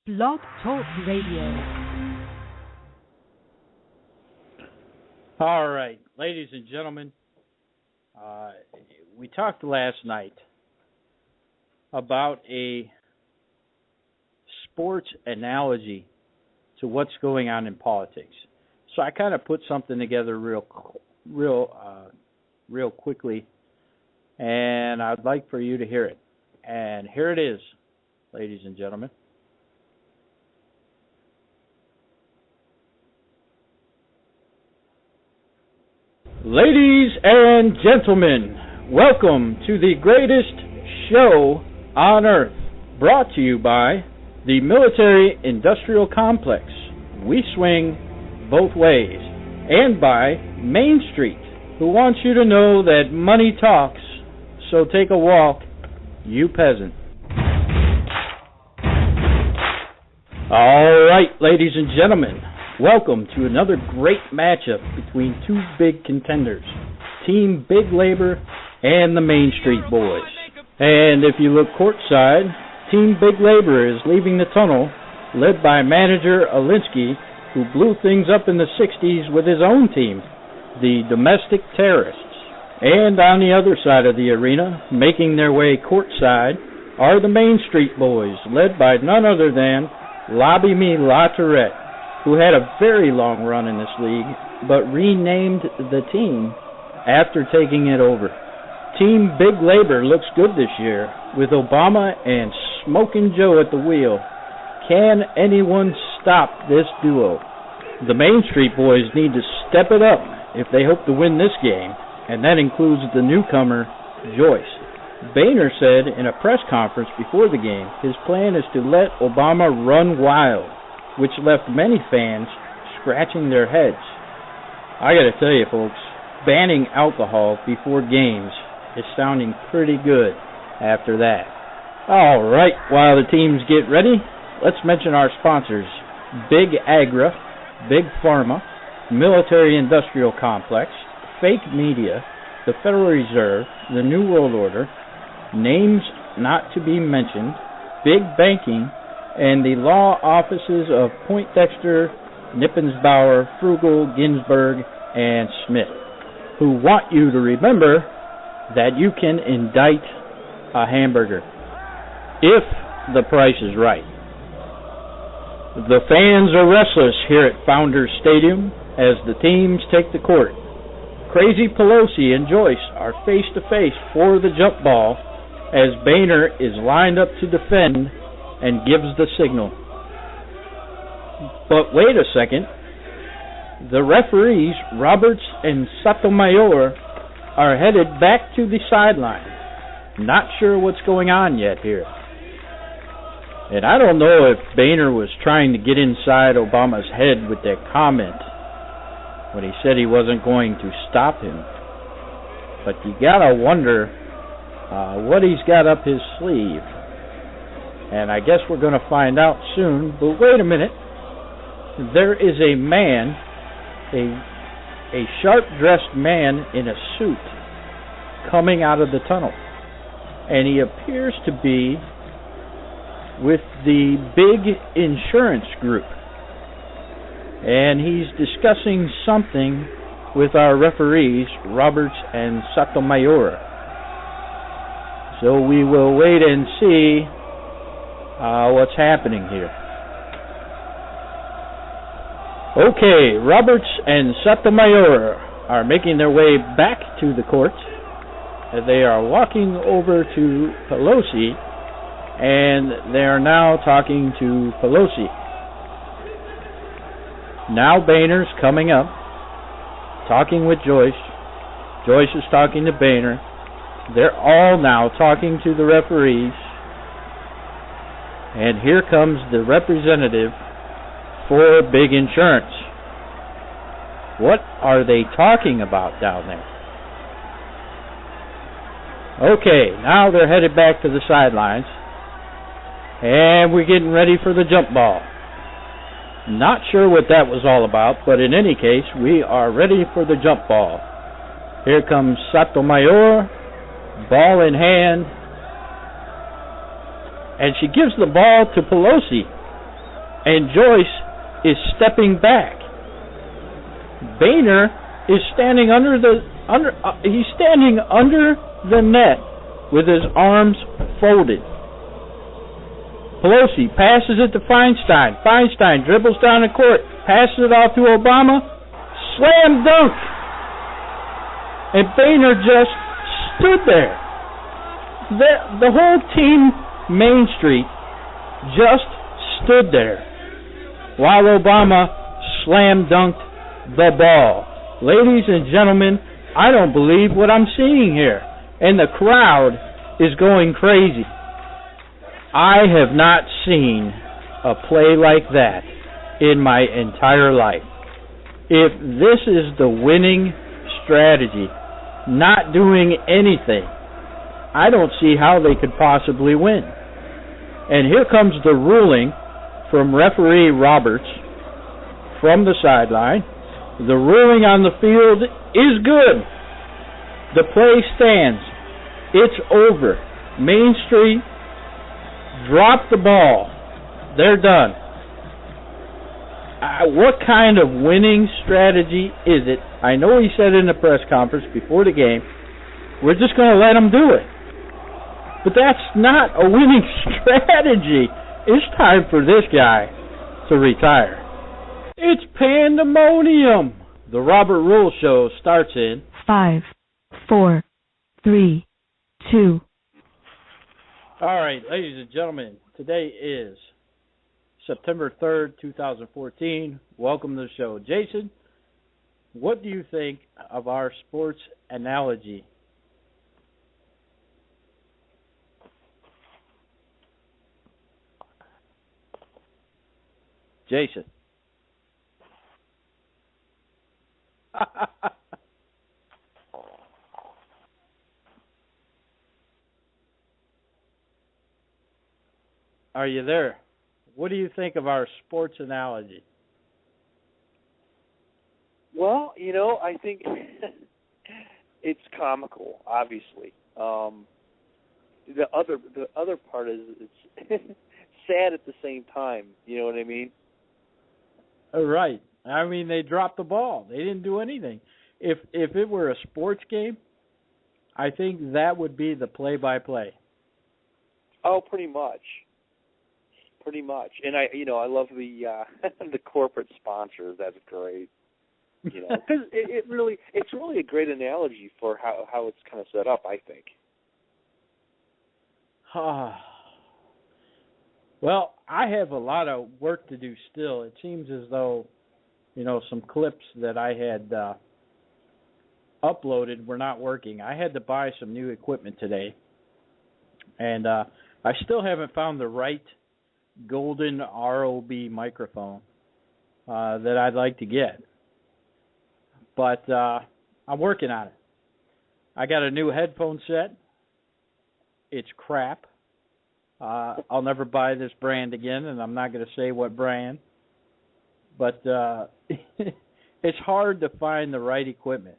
Blog Talk Radio. All right, ladies and gentlemen, we talked last night about a sports analogy to what's going on in politics. So I kind of put something together real quickly, and I'd like for you to hear it. And here it is, ladies and gentlemen. Ladies and gentlemen, welcome to the greatest show on earth, brought to you by the Military Industrial Complex. We swing both ways. And by Main Street, who wants you to know that money talks, so take a walk, you peasant. All right, ladies and gentlemen, welcome to another great matchup between two big contenders, Team Big Labor and the Main Street Boys. And if you look courtside, Team Big Labor is leaving the tunnel, led by manager Alinsky, who blew things up in the 60s with his own team, the Domestic Terrorists. And on the other side of the arena, making their way courtside, are the Main Street Boys, led by none other than Lobby Me La Tourette, who had a very long run in this league, but renamed the team after taking it over. Team Big Labor looks good this year, with Obama and Smokin' Joe at the wheel. Can anyone stop this duo? The Main Street Boys need to step it up if they hope to win this game, and that includes the newcomer, Joyce. Boehner said in a press conference before the game his plan is to let Obama run wild, which left many fans scratching their heads. I gotta tell you, folks, banning alcohol before games is sounding pretty good after that. All right, while the teams get ready, let's mention our sponsors: Big Agra, Big Pharma, Military Industrial Complex, Fake Media, the Federal Reserve, the New World Order, Names Not to Be Mentioned, Big Banking, and the law offices of Poindexter, Nippensbauer, Frugel, Ginsburg, and Smith, who want you to remember that you can indict a hamburger if the price is right. The fans are restless here at Founders Stadium as the teams take the court. Crazy Pelosi and Joyce are face-to-face for the jump ball as Boehner is lined up to defend and gives the signal. But wait a second. The referees, Roberts and Sotomayor, are headed back to the sideline. Not sure what's going on yet here. And I don't know if Boehner was trying to get inside Obama's head with that comment when he said he wasn't going to stop him. But you gotta wonder what he's got up his sleeve. And I guess we're going to find out soon. But wait a minute. There is a man, a sharp-dressed man in a suit coming out of the tunnel. And he appears to be with the big insurance group. And he's discussing something with our referees, Roberts and Sotomayor. So we will wait and see what's happening here. Okay, Roberts and Sotomayor are making their way back to the court. They are walking over to Pelosi, and they are now talking to Pelosi. Now Boehner's coming up, talking with Joyce. Joyce is talking to Boehner. They're all now talking to the referees. And here comes the representative for Big Insurance. What are they talking about down there? Okay, now they're headed back to the sidelines. And we're getting ready for the jump ball. Not sure what that was all about, but in any case, we are ready for the jump ball. Here comes Sotomayor, ball in hand, and she gives the ball to Pelosi. and Joyce is stepping back. Boehner is standing under the net with his arms folded. Pelosi passes it to Feinstein. Feinstein dribbles down the court, passes it off to Obama. Slam dunk! And Boehner just stood there. The whole team, Main Street, just stood there while Obama slam dunked the ball. Ladies and gentlemen, I don't believe what I'm seeing here. And the crowd is going crazy. I have not seen a play like that in my entire life. If this is the winning strategy, not doing anything, I don't see how they could possibly win. And here comes the ruling from referee Roberts from the sideline. The ruling on the field is good. The play stands. It's over. Main Street dropped the ball. They're done. What kind of winning strategy is it? I know he said in the press conference before the game, we're just going to let them do it. But that's not a winning strategy. It's time for this guy to retire. It's pandemonium. The Robert Rule Show starts in 5, 4, 3, 2. All right, ladies and gentlemen, today is September 3rd, 2014. Welcome to the show. Jason, what do you think of our sports analogy? Jason. Are you there? What do you think of our sports analogy? Well, I think it's comical, obviously. The other part is it's sad at the same time. You know what I mean? Right. I mean, they dropped the ball. They didn't do anything. If it were a sports game, I think that would be the play-by-play. Oh, pretty much. Pretty much. And I love the the corporate sponsors. That's great. Because it's really a great analogy for how it's kind of set up, I think. Well, I have a lot of work to do still. It seems as though, some clips that I had uploaded were not working. I had to buy some new equipment today, and I still haven't found the right golden ROB microphone that I'd like to get. But I'm working on it. I got a new headphone set. It's crap. I'll never buy this brand again, and I'm not going to say what brand. But it's hard to find the right equipment.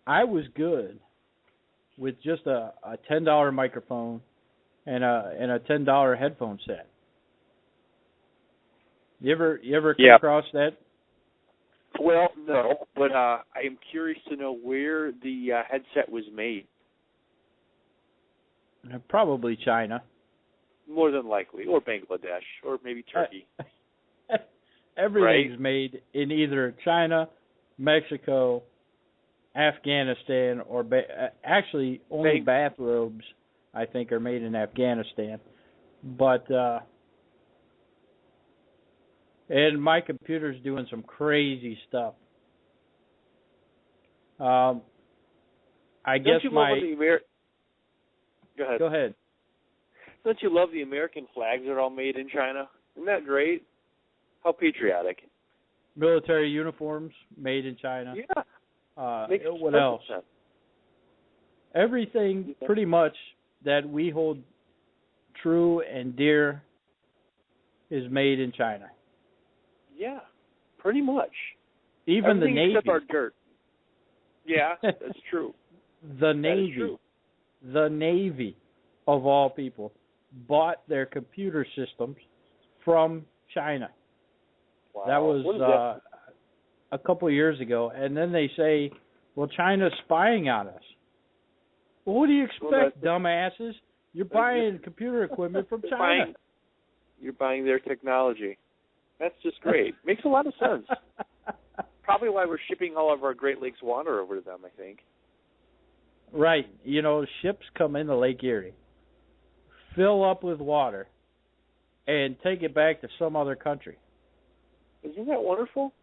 I was good with just a $10 microphone and a $10 headphone set. You ever come across that? Well, no, but I am curious to know where the headset was made. Probably China. More than likely, or Bangladesh, or maybe Turkey. Everything's made in either China, Mexico, Afghanistan, or actually only bathrobes, I think, are made in Afghanistan. But and my computer's doing some crazy stuff. I guess Go ahead. Don't you love the American flags that are all made in China? Isn't that great? How patriotic. Military uniforms made in China. Yeah. What else? Sense. Everything pretty much that we hold true and dear is made in China. Yeah, pretty much. Even everything the Navy. Except our dirt. Yeah, that's true. The Navy, of all people, bought their computer systems from China. Wow. That was What is that? a couple of years ago, and then they say, well, China's spying on us. Well, what do you expect, dumbasses? You're buying computer equipment from China. You're buying their technology. That's just great. Makes a lot of sense. Probably why we're shipping all of our Great Lakes water over to them, I think. Right. You know, ships come into Lake Erie, fill up with water, and take it back to some other country. Isn't that wonderful?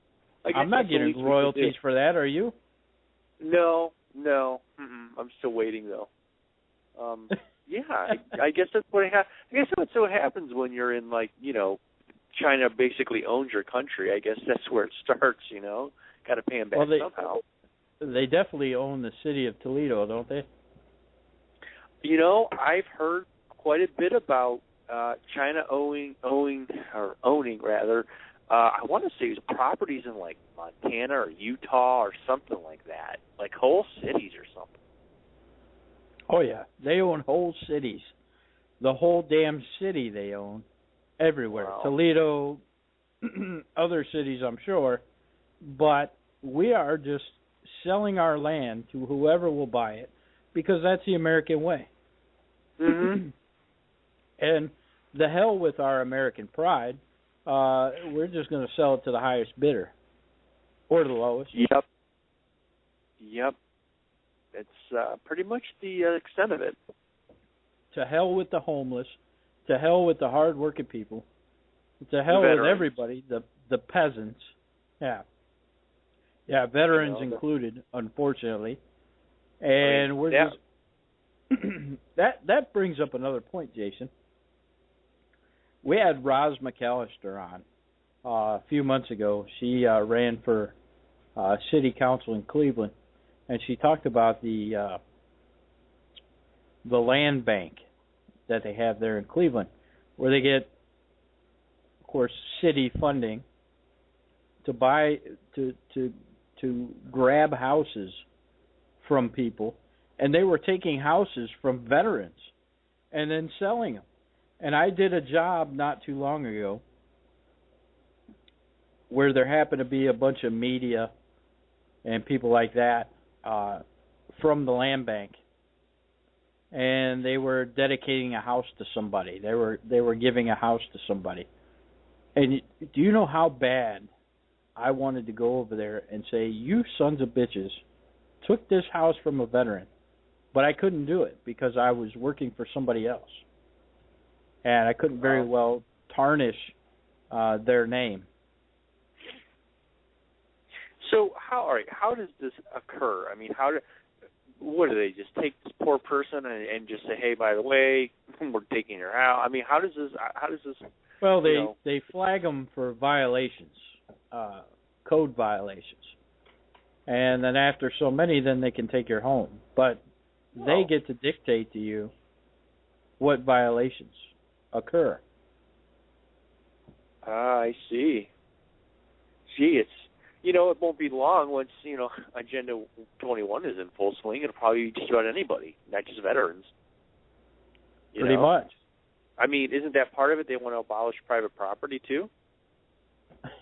I'm not getting royalties for that, are you? No. I'm still waiting, though. Yeah, I guess that's what I guess that's what happens when you're in, like, you know, China basically owns your country. I guess that's where it starts, you know. Got to pay them back somehow. They definitely own the city of Toledo, don't they? You know, I've heard quite a bit about China owning rather. I want to say it was properties in like Montana or Utah or something like that, like whole cities or something. Oh yeah, they own whole cities. The whole damn city they own, everywhere. Wow. Toledo, other cities, I'm sure, but we are just selling our land to whoever will buy it because that's the American way. Mm-hmm. And the hell with our American pride. We're just going to sell it to the highest bidder or the lowest. Yep. It's pretty much the extent of it. To hell with the homeless. To hell with the hard-working people. To hell with everybody, the peasants. Yeah, veterans included, unfortunately. And we're just that brings up another point, Jason. We had Roz McAllister on a few months ago. She ran for city council in Cleveland, and she talked about the land bank that they have there in Cleveland, where they get, of course, city funding to buy to grab houses from people, and they were taking houses from veterans and then selling them. And I did a job not too long ago where there happened to be a bunch of media and people like that from the land bank, and they were dedicating a house to somebody. They were giving a house to somebody. And do you know how bad I wanted to go over there and say, you sons of bitches took this house from a veteran, but I couldn't do it because I was working for somebody else. And I couldn't very well tarnish their name. So how does this occur? I mean, what do they just take this poor person and just say, hey, by the way, we're taking your house? I mean, how does this? Well, they flag them for violations, code violations, and then after so many, then they can take your home. But they get to dictate to you what violations occur. I see. Gee, it won't be long once, Agenda 21 is in full swing. It'll probably be just about anybody, not just veterans. Pretty much. I mean, isn't that part of it? They want to abolish private property, too?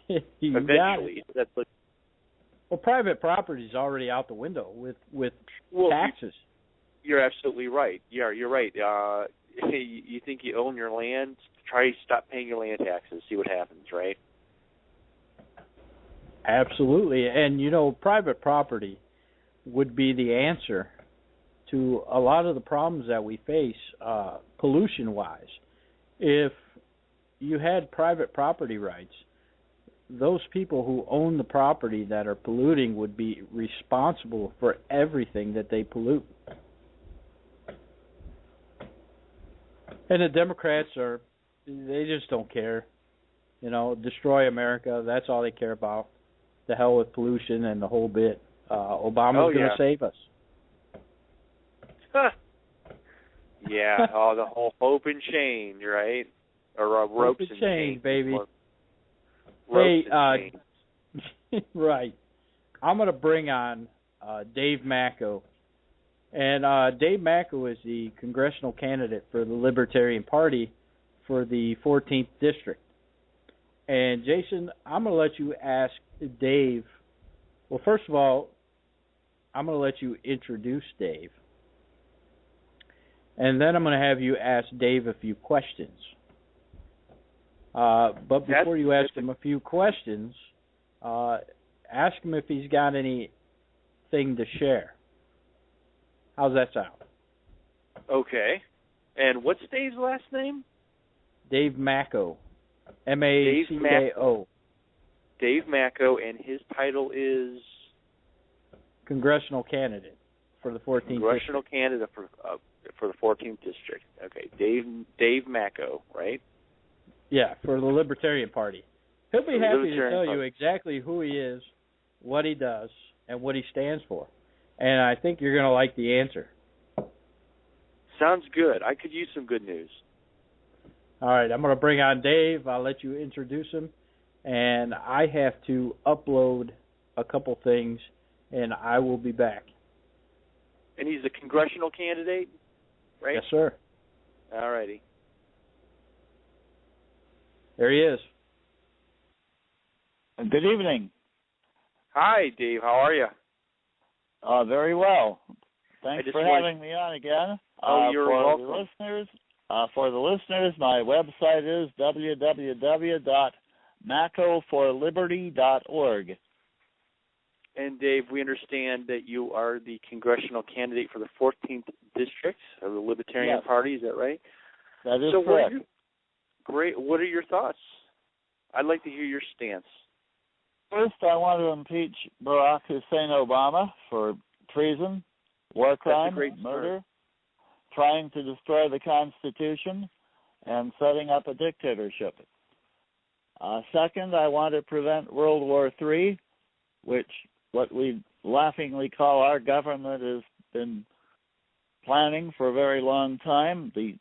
Eventually. That's what... Well, private property is already out the window with taxes. You're absolutely right. Yeah, you're right. You think you own your land? Try to stop paying your land taxes. See what happens, right? Absolutely. And, private property would be the answer to a lot of the problems that we face pollution-wise. If you had private property rights, those people who own the property that are polluting would be responsible for everything that they pollute. And the Democrats they just don't care. Destroy America, that's all they care about. The hell with pollution and the whole bit. Obama's going to save us. Yeah, the whole hope and change, right? Or ropes and chains, baby. Ropes and chains. Right. I'm going to bring on Dave Macko. And Dave Macko is the congressional candidate for the Libertarian Party for the 14th District. And Jason, I'm going to let you ask Dave. Well, first of all, I'm going to let you introduce Dave. And then I'm going to have you ask Dave a few questions. But before you ask him a few questions, ask him if he's got anything to share. How's that sound? Okay. And what's Dave's last name? Dave Macko. Macko. Dave Macko, and his title is? Congressional candidate for the 14th Congressional district. candidate for the 14th district. Okay, Dave Macko, right? Yeah, for the Libertarian Party. He'll be happy to tell you Party. exactly who he is, what he does, and what he stands for. And I think you're going to like the answer. Sounds good. I could use some good news. All right, I'm going to bring on Dave. I'll let you introduce him. And I have to upload a couple things, and I will be back. And he's a congressional candidate, right? Yes, sir. All righty. There he is. Good evening. Hi, Dave. How are you? Very well. Thanks for having me on again. You're welcome. For the listeners, my website is www.mackoforliberty.org. And Dave, we understand that you are the congressional candidate for the 14th district of the Libertarian Party. Is that right? That is correct. Great. What are your thoughts? I'd like to hear your stance. First, I want to impeach Barack Hussein Obama for treason, war crime, murder, trying to destroy the Constitution, and setting up a dictatorship. Second, I want to prevent World War III, which what we laughingly call our government has been planning for a very long time. The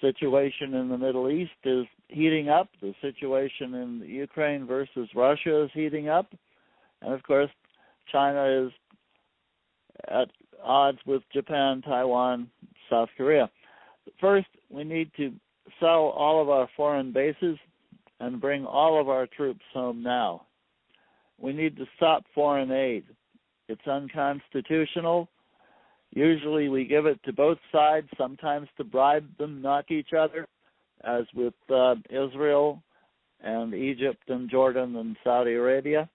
situation in the Middle East is heating up. The situation in Ukraine versus Russia is heating up. And, of course, China is at odds with Japan, Taiwan, South Korea. First, we need to sell all of our foreign bases and bring all of our troops home now. We need to stop foreign aid. It's unconstitutional. Usually we give it to both sides, sometimes to bribe them, not each other, as with Israel and Egypt and Jordan and Saudi Arabia.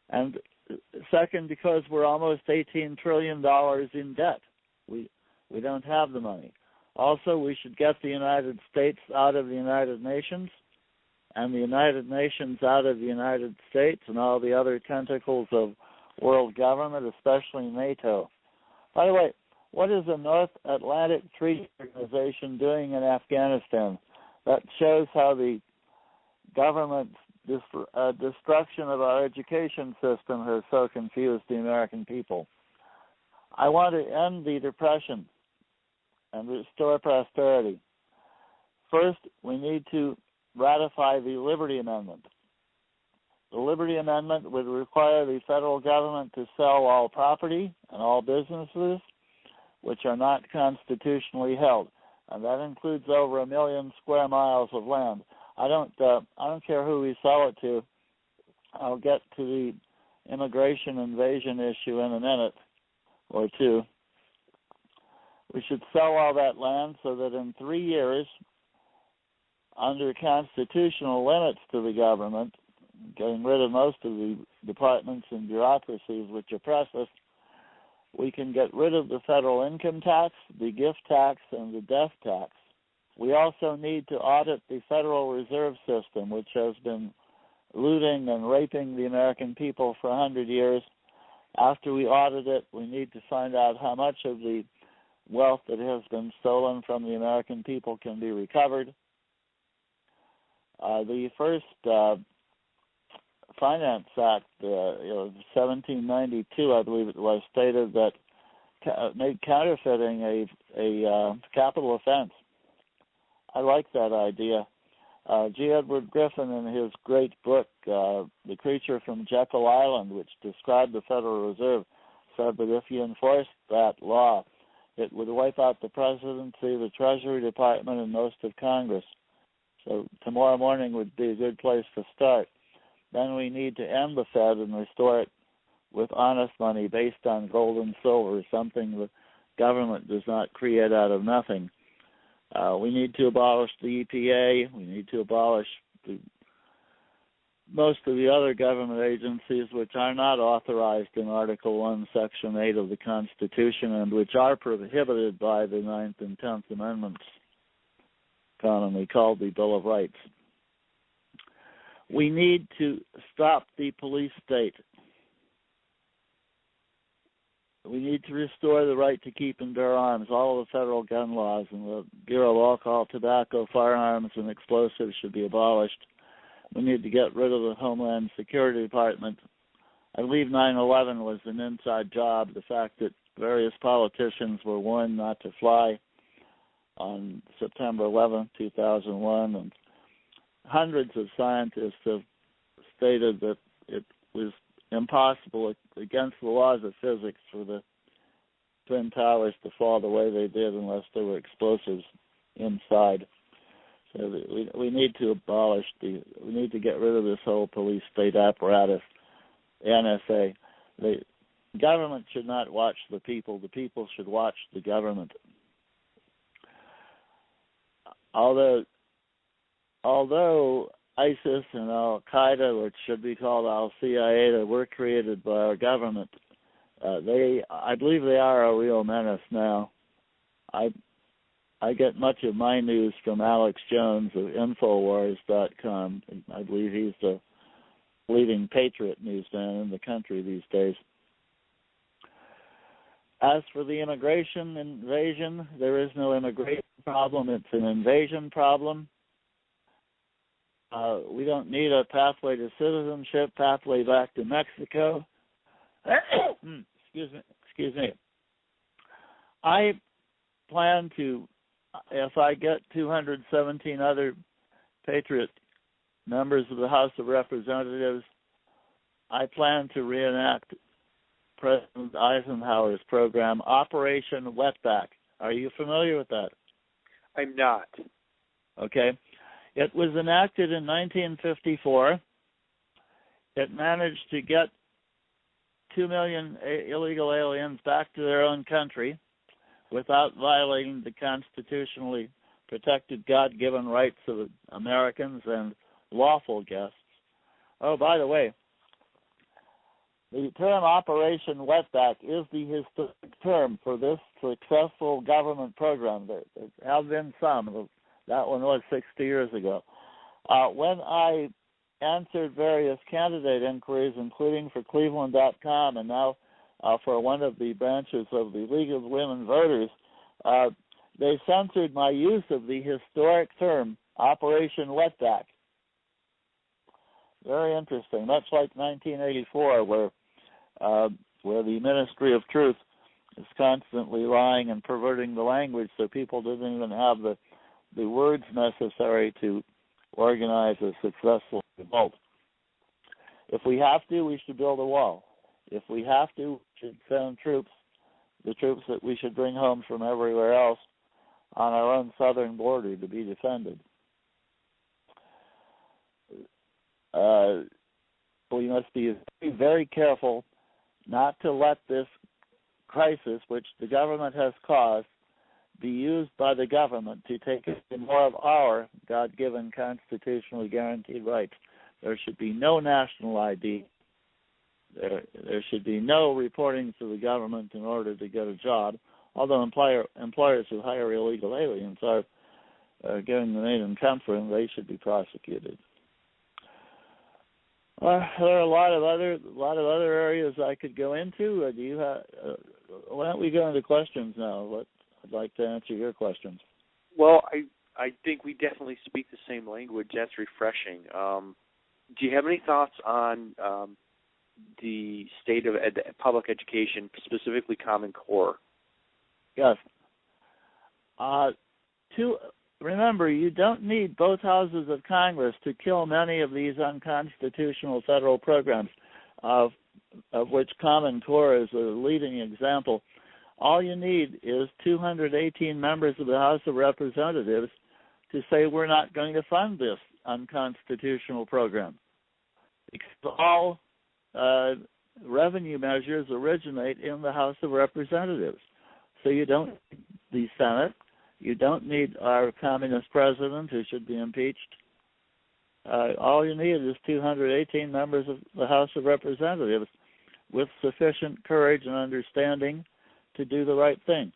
And second, because we're almost $18 trillion in debt. We don't have the money. Also, we should get the United States out of the United Nations and the United Nations out of the United States and all the other tentacles of world government, especially NATO. By the way, what is the North Atlantic Treaty Organization doing in Afghanistan? That shows how the government's destruction of our education system has so confused the American people. I want to end the Depression and restore prosperity. First, we need to ratify the Liberty Amendment. The Liberty Amendment would require the federal government to sell all property and all businesses which are not constitutionally held, and that includes over 1 million square miles of land. I don't care who we sell it to. I'll get to the immigration invasion issue in a minute or two. We should sell all that land so that in 3 years, under constitutional limits to the government, getting rid of most of the departments and bureaucracies which oppress us, we can get rid of the federal income tax, the gift tax, and the death tax. We also need to audit the Federal Reserve System, which has been looting and raping the American people for 100 years. After we audit it, we need to find out how much of the wealth that has been stolen from the American people can be recovered. The first Finance Act, 1792, I believe it was, stated that made counterfeiting a capital offense. I like that idea. G. Edward Griffin, in his great book, The Creature from Jekyll Island, which described the Federal Reserve, said that if you enforced that law, it would wipe out the presidency, the Treasury Department, and most of Congress. So tomorrow morning would be a good place to start. Then we need to end the Fed and restore it with honest money based on gold and silver, something the government does not create out of nothing. We need to abolish the EPA. We need to abolish most of the other government agencies which are not authorized in Article 1, Section 8 of the Constitution and which are prohibited by the 9th and 10th Amendments, commonly called the Bill of Rights. We need to stop the police state. We need to restore the right to keep and bear arms. All of the federal gun laws and the Bureau of Alcohol, Tobacco, Firearms, and Explosives should be abolished. We need to get rid of the Homeland Security Department. I believe 9/11 was an inside job. The fact that various politicians were warned not to fly on September 11, 2001, and hundreds of scientists have stated that it was impossible against the laws of physics for the Twin Towers to fall the way they did unless there were explosives inside. So we need to we need to get rid of this whole police state apparatus, NSA. The government should not watch the people should watch the government. Although ISIS and Al-Qaeda, which should be called Al-Qaeda, were created by our government, I believe they are a real menace now. I get much of my news from Alex Jones of Infowars.com. I believe he's the leading patriot newsman in the country these days. As for the immigration invasion, there is no immigration problem. It's an invasion problem. We don't need a pathway to citizenship, pathway back to Mexico. Excuse me. I plan to, if I get 217 other patriot members of the House of Representatives, I plan to reenact President Eisenhower's program, Operation Wetback. Are you familiar with that? I'm not. Okay. It was enacted in 1954. It managed to get 2 million illegal aliens back to their own country without violating the constitutionally protected God-given rights of Americans and lawful guests. Oh, by the way, the term Operation Wetback is the historic term for this successful government program. There have been some. That one was 60 years ago. When I answered various candidate inquiries, including for Cleveland.com and now for one of the branches of the League of Women Voters, they censored my use of the historic term Operation Wetback. Very interesting. Much like 1984, where the Ministry of Truth is constantly lying and perverting the language, so people didn't even have the words necessary to organize a successful revolt. If we have to, we should build a wall. If we have to, we should send troops, the troops that we should bring home from everywhere else, on our own southern border to be defended. We must be very careful not to let this crisis, which the government has caused, be used by the government to take more of our God-given constitutionally guaranteed rights. There should be no national ID. There should be no reporting to the government in order to get a job, although employers who hire illegal aliens are giving the name and comfort, they should be prosecuted. There are a lot of other areas I could go into. Do you have? Why don't we go into questions now? I'd like to answer your questions. Well, I think we definitely speak the same language. That's refreshing. Do you have any thoughts on the state of public education, specifically Common Core? Yes. Remember, you don't need both houses of Congress to kill many of these unconstitutional federal programs, of which Common Core is a leading example. All you need is 218 members of the House of Representatives to say we're not going to fund this unconstitutional program. Because all revenue measures originate in the House of Representatives. So you don't need the Senate. You don't need our communist president who should be impeached. All you need is 218 members of the House of Representatives with sufficient courage and understanding to do the right thing.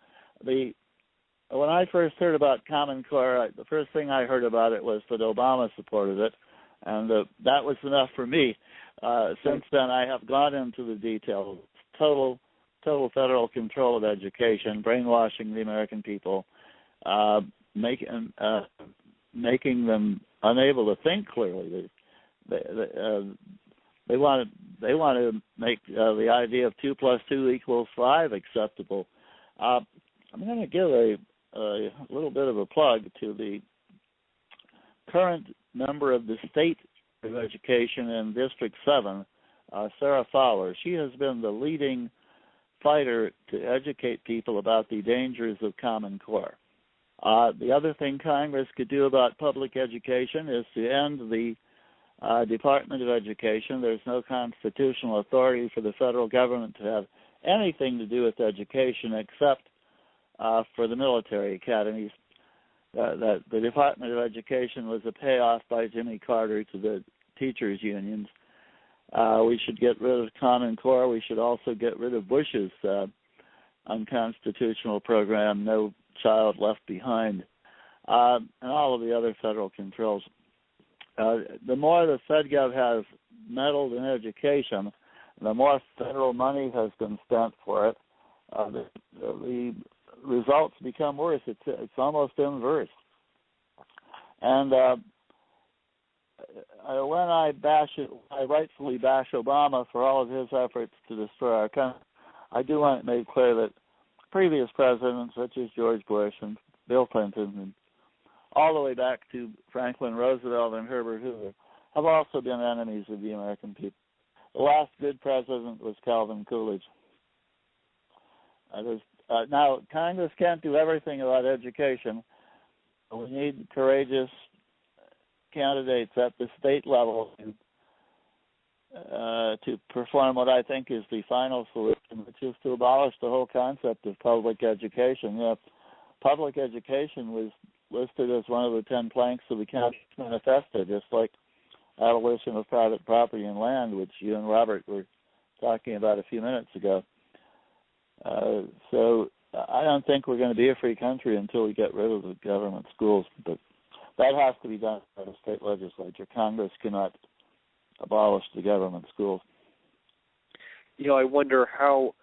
When I first heard about Common Core, the first thing I heard about it was that Obama supported it, and that was enough for me. Since then, I have gone into the details. Total federal control of education, brainwashing the American people, making them unable to think clearly. They want to make the idea of 2 + 2 = 5 acceptable. I'm going to give a little bit of a plug to the current member of the State of Education in District 7, Sarah Fowler. She has been the leading fighter to educate people about the dangers of Common Core. The other thing Congress could do about public education is to end the Department of Education. There's no constitutional authority for the federal government to have anything to do with education except for the military academies. That the Department of Education was a payoff by Jimmy Carter to the teachers' unions. We should get rid of Common Core. We should also get rid of Bush's unconstitutional program, No Child Left Behind, and all of the other federal controls. The more the FedGov has meddled in education, the more federal money has been spent for it. The results become worse. It's almost inverse. And when I rightfully bash Obama for all of his efforts to destroy our country, I do want it made clear that previous presidents such as George Bush and Bill Clinton and all the way back to Franklin Roosevelt and Herbert Hoover have also been enemies of the American people. The last good president was Calvin Coolidge. Now, Congress can't do everything about education. We need courageous candidates at the state level to perform what I think is the final solution, which is to abolish the whole concept of public education. Public education was listed as one of the 10 planks of the Communist Manifesto, just like abolition of private property and land, which you and Robert were talking about a few minutes ago. So I don't think we're going to be a free country until we get rid of the government schools, but that has to be done by the state legislature. Congress cannot abolish the government schools. I wonder how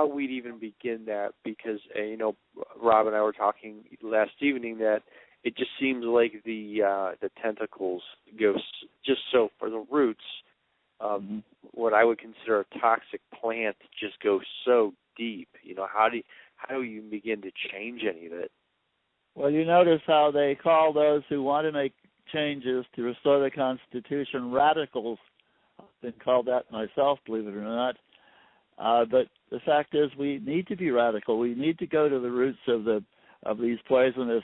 we'd even begin that, because Rob and I were talking last evening that it just seems like the tentacles go just so for the roots. What I would consider a toxic plant just goes so deep. How do you begin to change any of it? Well, you notice how they call those who want to make changes to restore the Constitution radicals. I've been called that myself, believe it or not. But the fact is, we need to be radical. We need to go to the roots of these poisonous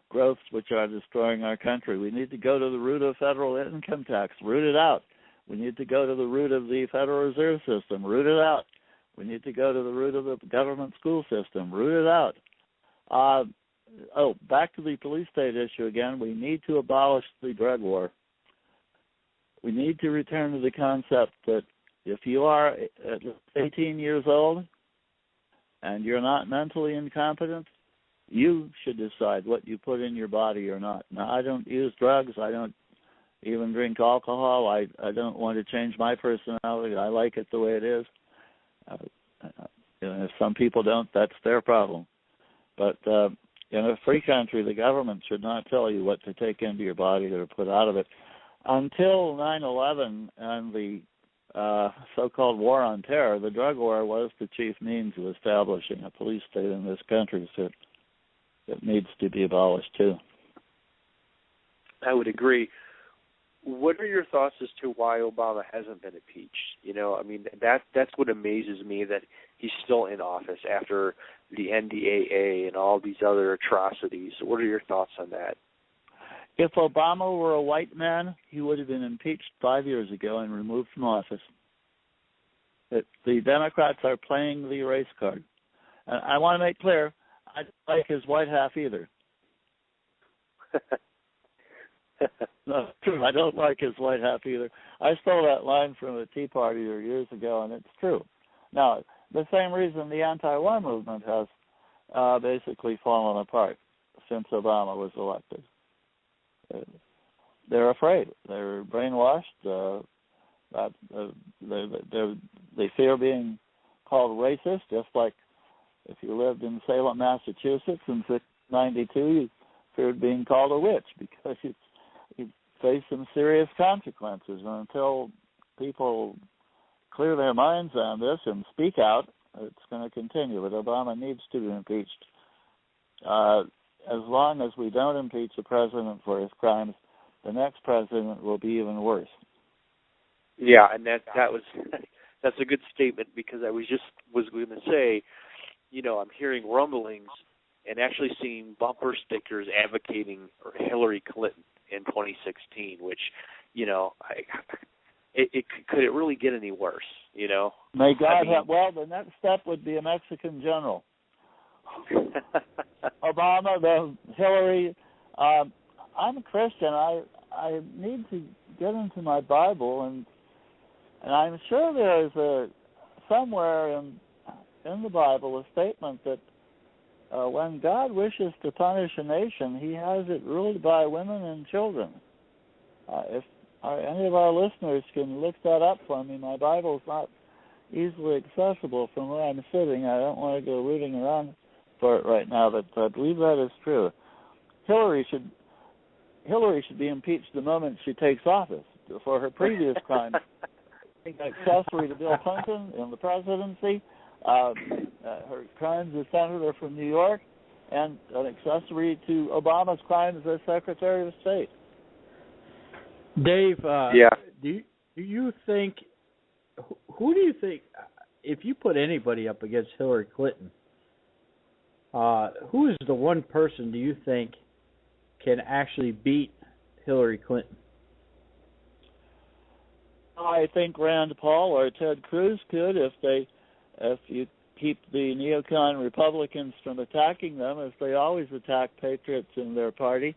growths which are destroying our country. We need to go to the root of federal income tax, root it out. We need to go to the root of the Federal Reserve System, root it out. We need to go to the root of the government school system, root it out. Back to the police state issue again. We need to abolish the drug war. We need to return to the concept that if you are at 18 years old and you're not mentally incompetent, you should decide what you put in your body or not. Now, I don't use drugs. I don't even drink alcohol. I don't want to change my personality. I like it the way it is. If some people don't, that's their problem. But in a free country, the government should not tell you what to take into your body or put out of it. Until 9/11 and the so-called war on terror, the drug war was the chief means of establishing a police state in this country, so it needs to be abolished too. I would agree. What are your thoughts as to why Obama hasn't been impeached? That's what amazes me, that he's still in office after the NDAA and all these other atrocities. What are your thoughts on that? If Obama were a white man, he would have been impeached 5 years ago and removed from office. The Democrats are playing the race card. And I want to make clear, I don't like his white half either. No, true. I don't like his white half either. I stole that line from the Tea Party years ago, and it's true. Now, the same reason the anti-war movement has basically fallen apart since Obama was elected. They're afraid. They're brainwashed. They fear being called racist, just like if you lived in Salem, Massachusetts in 1992, you feared being called a witch because you face some serious consequences. And until people clear their minds on this and speak out, it's going to continue. But Obama needs to be impeached. As long as we don't impeach the president for his crimes, the next president will be even worse. Yeah, and that was that's a good statement, because I was going to say, I'm hearing rumblings and actually seeing bumper stickers advocating Hillary Clinton in 2016, which, could it really get any worse? May God have. Well, the next step would be a Mexican general. Obama, the Hillary. I'm a Christian. I need to get into my Bible, and I'm sure there's somewhere in the Bible a statement that when God wishes to punish a nation, He has it ruled by women and children. If any of our listeners can look that up for me, my Bible's not easily accessible from where I'm sitting. I don't want to go rooting around for it right now, but I believe that is true. Hillary should be impeached the moment she takes office for her previous crimes. Accessory to Bill Clinton in the presidency, her crimes as senator from New York, and an accessory to Obama's crimes as Secretary of State. Dave, yeah. Do you think, who do you think, if you put anybody up against Hillary Clinton, who is the one person do you think can actually beat Hillary Clinton? I think Rand Paul or Ted Cruz could if you keep the neocon Republicans from attacking them, as they always attack patriots in their party.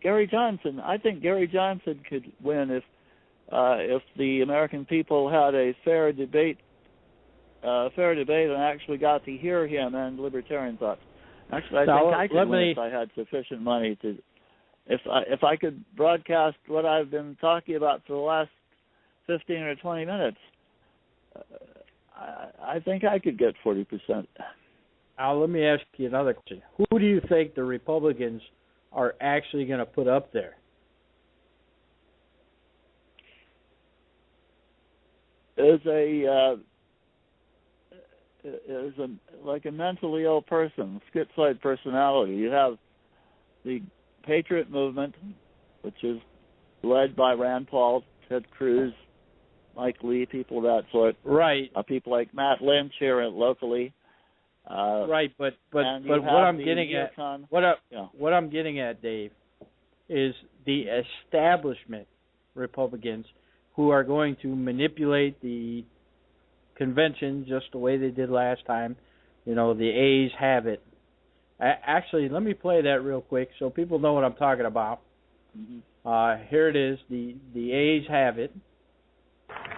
Gary Johnson, I think Gary Johnson could win if the American people had a fair debate and actually got to hear him and libertarian thoughts. Actually, I think I could win if I had sufficient money to. If I could broadcast what I've been talking about for the last 15 or 20 minutes, I think I could get 40%. Let me ask you another question. Who do you think the Republicans are actually going to put up there? Is like a mentally ill person, schizoid personality. You have the Patriot movement, which is led by Rand Paul, Ted Cruz, Mike Lee, people of that sort. Right. People like Matt Lynch here locally. Right, but what I'm getting what I'm getting at, Dave, is the establishment Republicans who are going to manipulate the convention just the way they did last time. The A's have it. Actually, let me play that real quick so people know what I'm talking about. Mm-hmm. Here it is. The A's have it.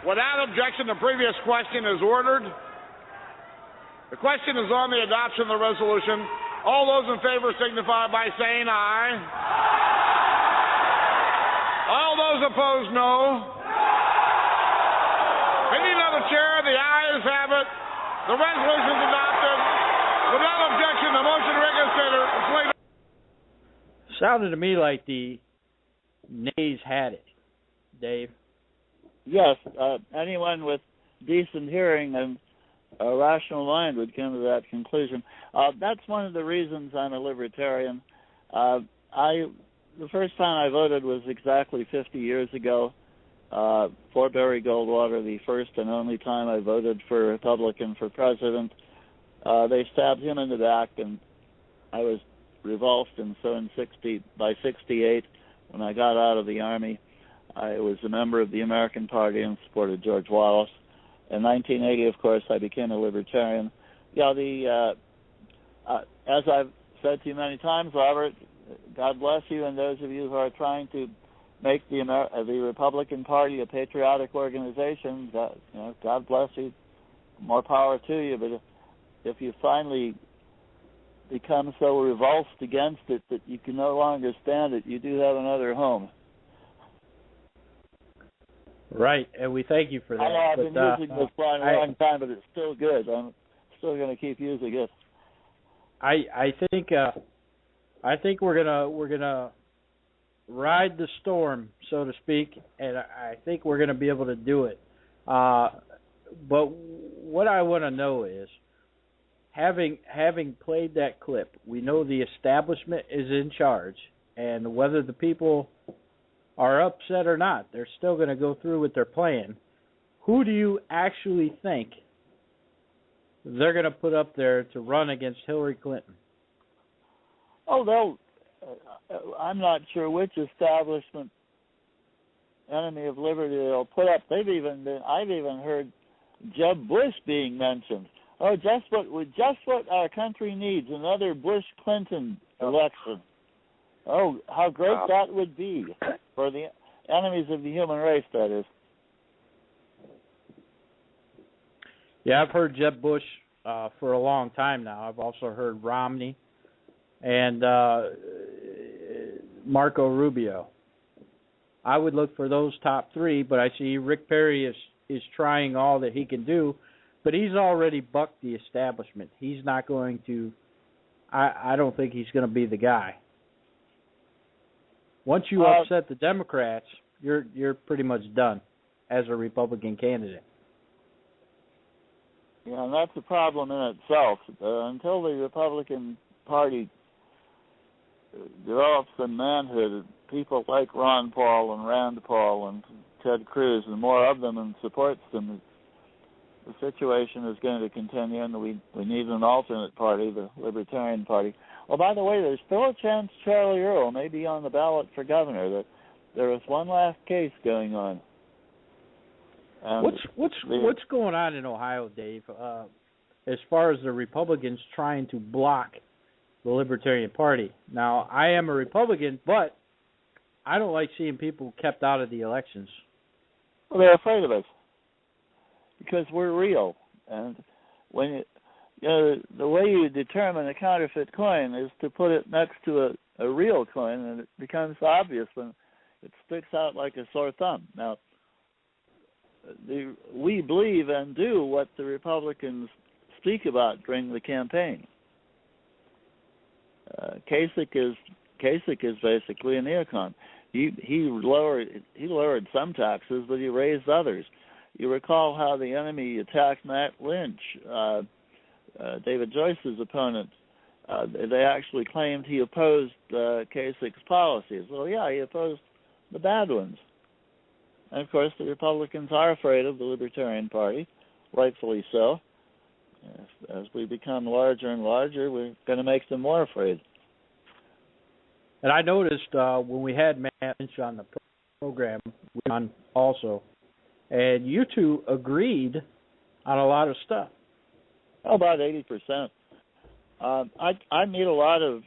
Without objection, the previous question is ordered. The question is on the adoption of the resolution. All those in favor signify by saying aye. All those opposed, no. Opinion of the chair, the ayes have it. The resolution is adopted. Without objection, the motion to reconsider is laid. Sounded to me like the nays had it, Dave. Yes, anyone with decent hearing and a rational mind would come to that conclusion. That's one of the reasons I'm a libertarian. The first time I voted was exactly 50 years ago for Barry Goldwater, the first and only time I voted for a Republican for president. They stabbed him in the back, and I was revulsed, and so by 68, when I got out of the Army, I was a member of the American Party and supported George Wallace. In 1980, of course, I became a libertarian. Yeah, as I've said to you many times, Robert, God bless you and those of you who are trying to make the Republican Party a patriotic organization. God bless you. More power to you. But if you finally become so revulsed against it that you can no longer stand it, you do have another home. Right, and we thank you for that. I know I've been using this line a long time, but it's still good. I'm still going to keep using it. I think we're gonna ride the storm, so to speak, and I think we're gonna be able to do it. But what I want to know is, having played that clip, we know the establishment is in charge, and whether the people are upset or not, they're still going to go through with their plan. Who do you actually think they're going to put up there to run against Hillary Clinton? Oh, I'm not sure which establishment enemy of liberty they'll put up. I've even heard Jeb Bush being mentioned. Oh, just what our country needs, another Bush-Clinton election. Oh, how great that would be for the enemies of the human race, that is. Yeah, I've heard Jeb Bush for a long time now. I've also heard Romney and Marco Rubio. I would look for those top three, but I see Rick Perry is trying all that he can do, but he's already bucked the establishment. He's not going to – I don't think he's going to be the guy. Once you upset the Democrats, you're pretty much done as a Republican candidate. Yeah, and that's a problem in itself. Until the Republican Party develops some manhood, people like Ron Paul and Rand Paul and Ted Cruz and more of them and supports them, the situation is going to continue, and we need an alternate party, the Libertarian Party. Oh, by the way, there's still a chance Charlie Earl may be on the ballot for governor. That there is one last case going on. And what's going on in Ohio, Dave? As far as the Republicans trying to block the Libertarian Party. Now, I am a Republican, but I don't like seeing people kept out of the elections. Well, they're afraid of us because we're real, and when the way you determine a counterfeit coin is to put it next to a real coin, and it becomes obvious when it sticks out like a sore thumb. Now, we believe and do what the Republicans speak about during the campaign. Kasich is basically a neocon. He lowered some taxes, but he raised others. You recall how the enemy attacked Matt Lynch, David Joyce's opponent. They actually claimed he opposed Kasich's policies. Well, yeah, he opposed the bad ones. And, of course, the Republicans are afraid of the Libertarian Party, rightfully so. As we become larger and larger, we're going to make them more afraid. And I noticed when we had Matt Lynch on the program, on also, and you two agreed on a lot of stuff. About 80%. I meet a lot of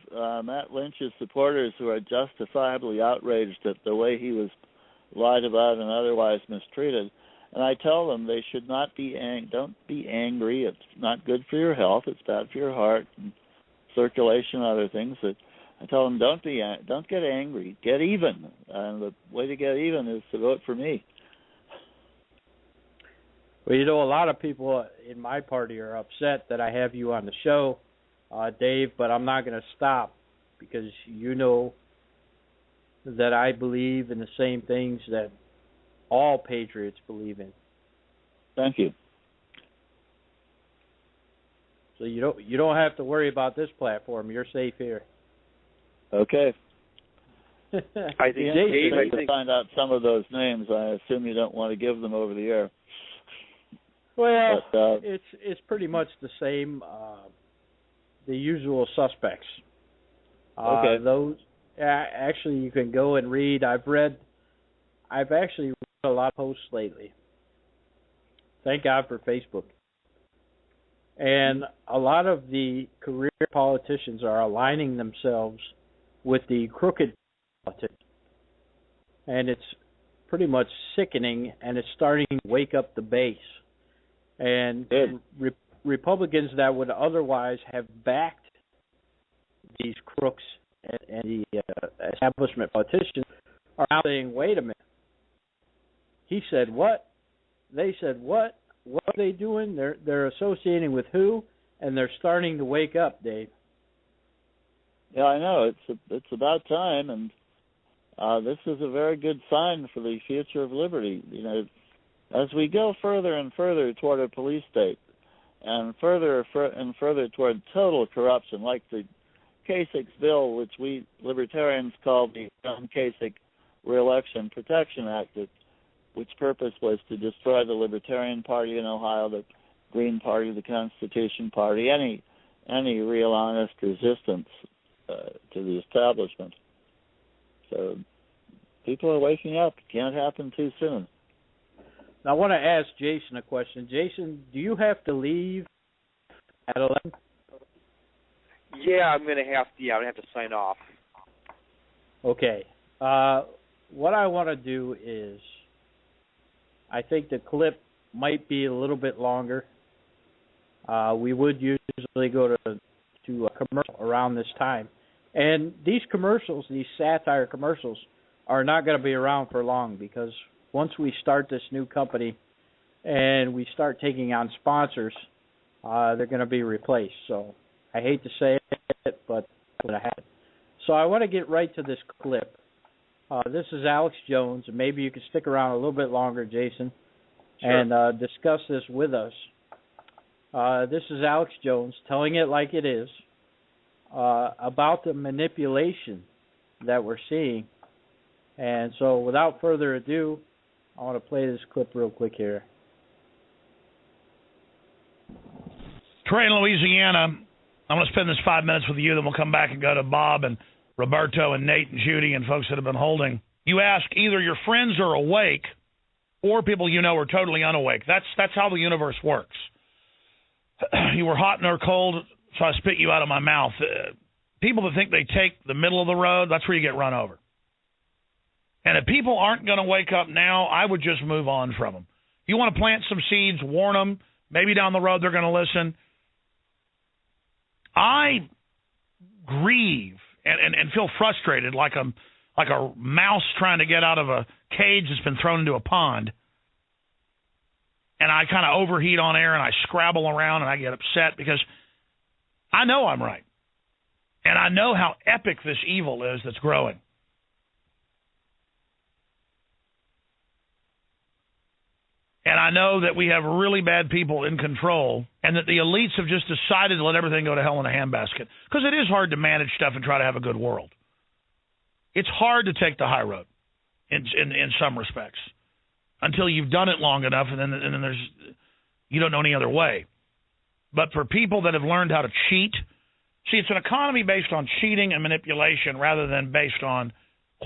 Matt Lynch's supporters who are justifiably outraged at the way he was lied about and otherwise mistreated. And I tell them they should not be don't be angry. It's not good for your health. It's bad for your heart and circulation and other things. I tell them don't get angry. Get even. And the way to get even is to vote for me. Well, you know, a lot of people in my party are upset that I have you on the show, Dave, but I'm not going to stop because you know that I believe in the same things that all patriots believe in. Thank you. So you don't have to worry about this platform. You're safe here. Okay. I think to find out some of those names. I assume you don't want to give them over the air. Well, it's pretty much the same, the usual suspects. Okay. Those actually you can go and read. I've actually read a lot of posts lately. Thank God for Facebook. And a lot of the career politicians are aligning themselves with the crooked politicians. And it's pretty much sickening, and it's starting to wake up the base. And Republicans that would otherwise have backed these crooks and the establishment politicians are now saying, wait a minute. He said what? They said what? What are they doing? They're associating with who? And they're starting to wake up, Dave. Yeah, I know. It's about time, and this is a very good sign for the future of liberty. You know, as we go further and further toward a police state, and further and further toward total corruption, like the Kasich's bill, which we libertarians call the John Kasich Re-election Protection Act, which purpose was to destroy the Libertarian Party in Ohio, the Green Party, the Constitution Party, any real honest resistance to the establishment. So people are waking up. It can't happen too soon. Now, I want to ask Jason a question. Jason, do you have to leave at 11? Yeah, I'm gonna have to sign off. Okay. What I want to do is, I think the clip might be a little bit longer. We would usually go to a commercial around this time. And these commercials, these satire commercials, are not going to be around for long, because once we start this new company and we start taking on sponsors, they're going to be replaced. So I hate to say it, but it's going to happen. So I want to get right to this clip. This is Alex Jones, and maybe you can stick around a little bit longer, Jason, Sure. and discuss this with us. This is Alex Jones telling it like it is about the manipulation that we're seeing. And so without further ado, I want to play this clip real quick here. Trey in Louisiana, I'm going to spend this 5 minutes with you, then we'll come back and go to Bob and Roberto and Nate and Judy and folks that have been holding. You ask, either your friends are awake or people you know are totally unawake. That's how the universe works. You were hot or cold, so I spit you out of my mouth. People that think they take the middle of the road, that's where you get run over. And if people aren't going to wake up now, I would just move on from them. You want to plant some seeds, warn them. Maybe down the road they're going to listen. I grieve and feel frustrated like a mouse trying to get out of a cage that's been thrown into a pond. And I kind of overheat on air and I scrabble around and I get upset because I know I'm right. And I know how epic this evil is that's growing. And I know that we have really bad people in control and that the elites have just decided to let everything go to hell in a handbasket. Because it is hard to manage stuff and try to have a good world. It's hard to take the high road in some respects until you've done it long enough, and then there's you don't know any other way. But for people that have learned how to cheat, see, it's an economy based on cheating and manipulation rather than based on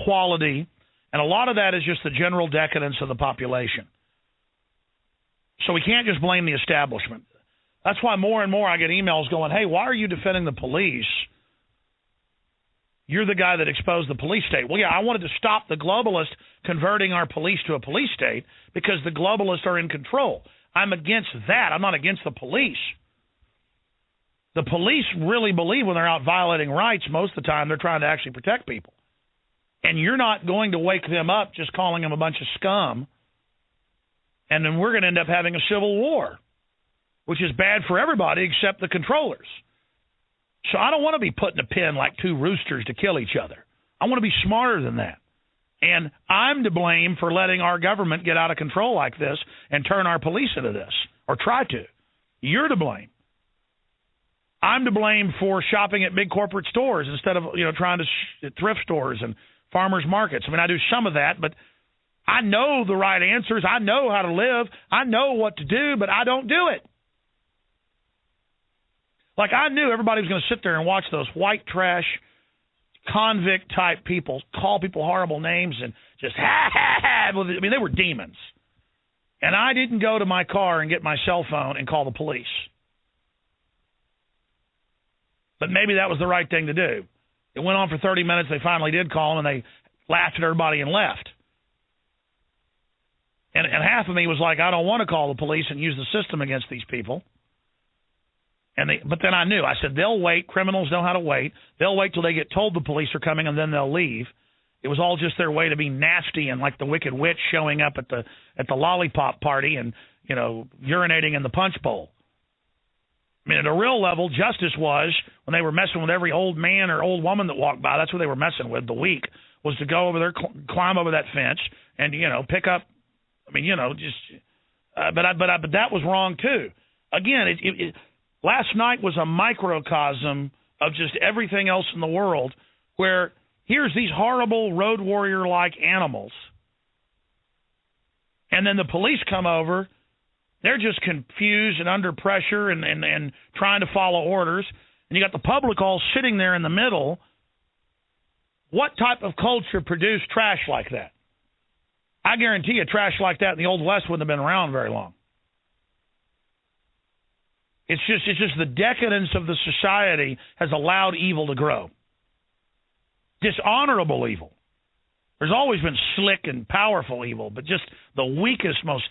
quality. And a lot of that is just the general decadence of the population. So we can't just blame the establishment. That's why more and more I get emails going, hey, why are you defending the police? You're the guy that exposed the police state. Well, yeah, I wanted to stop the globalists converting our police to a police state because the globalists are in control. I'm against that. I'm not against the police. The police really believe when they're out violating rights, most of the time they're trying to actually protect people. And you're not going to wake them up just calling them a bunch of scum. And then we're going to end up having a civil war, which is bad for everybody except the controllers. So I don't want to be put in a pen like two roosters to kill each other. I want to be smarter than that. And I'm to blame for letting our government get out of control like this and turn our police into this, or try to. You're to blame. I'm to blame for shopping at big corporate stores instead of trying to thrift stores and farmers markets. I mean, I do some of that, but I know the right answers. I know how to live. I know what to do, but I don't do it. Like I knew everybody was going to sit there and watch those white trash convict-type people call people horrible names and just, ha, ha, ha. I mean, they were demons. And I didn't go to my car and get my cell phone and call the police. But maybe that was the right thing to do. It went on for 30 minutes. They finally did call them, and they laughed at everybody and left. And half of me was like, I don't want to call the police and use the system against these people. But then I knew. I said, they'll wait. Criminals know how to wait. They'll wait till they get told the police are coming, and then they'll leave. It was all just their way to be nasty and like the Wicked Witch showing up at the lollipop party and, urinating in the punch bowl. I mean, at a real level, justice was when they were messing with every old man or old woman that walked by. That's what they were messing with. The weak was to go over there, climb over that fence, and pick up. I mean, but that was wrong too. Again, last night was a microcosm of just everything else in the world, where here's these horrible road warrior-like animals, and then the police come over. They're just confused and under pressure and trying to follow orders. And you got the public all sitting there in the middle. What type of culture produced trash like that? I guarantee you trash like that in the Old West wouldn't have been around very long. It's just the decadence of the society has allowed evil to grow. Dishonorable evil. There's always been slick and powerful evil, but just the weakest, most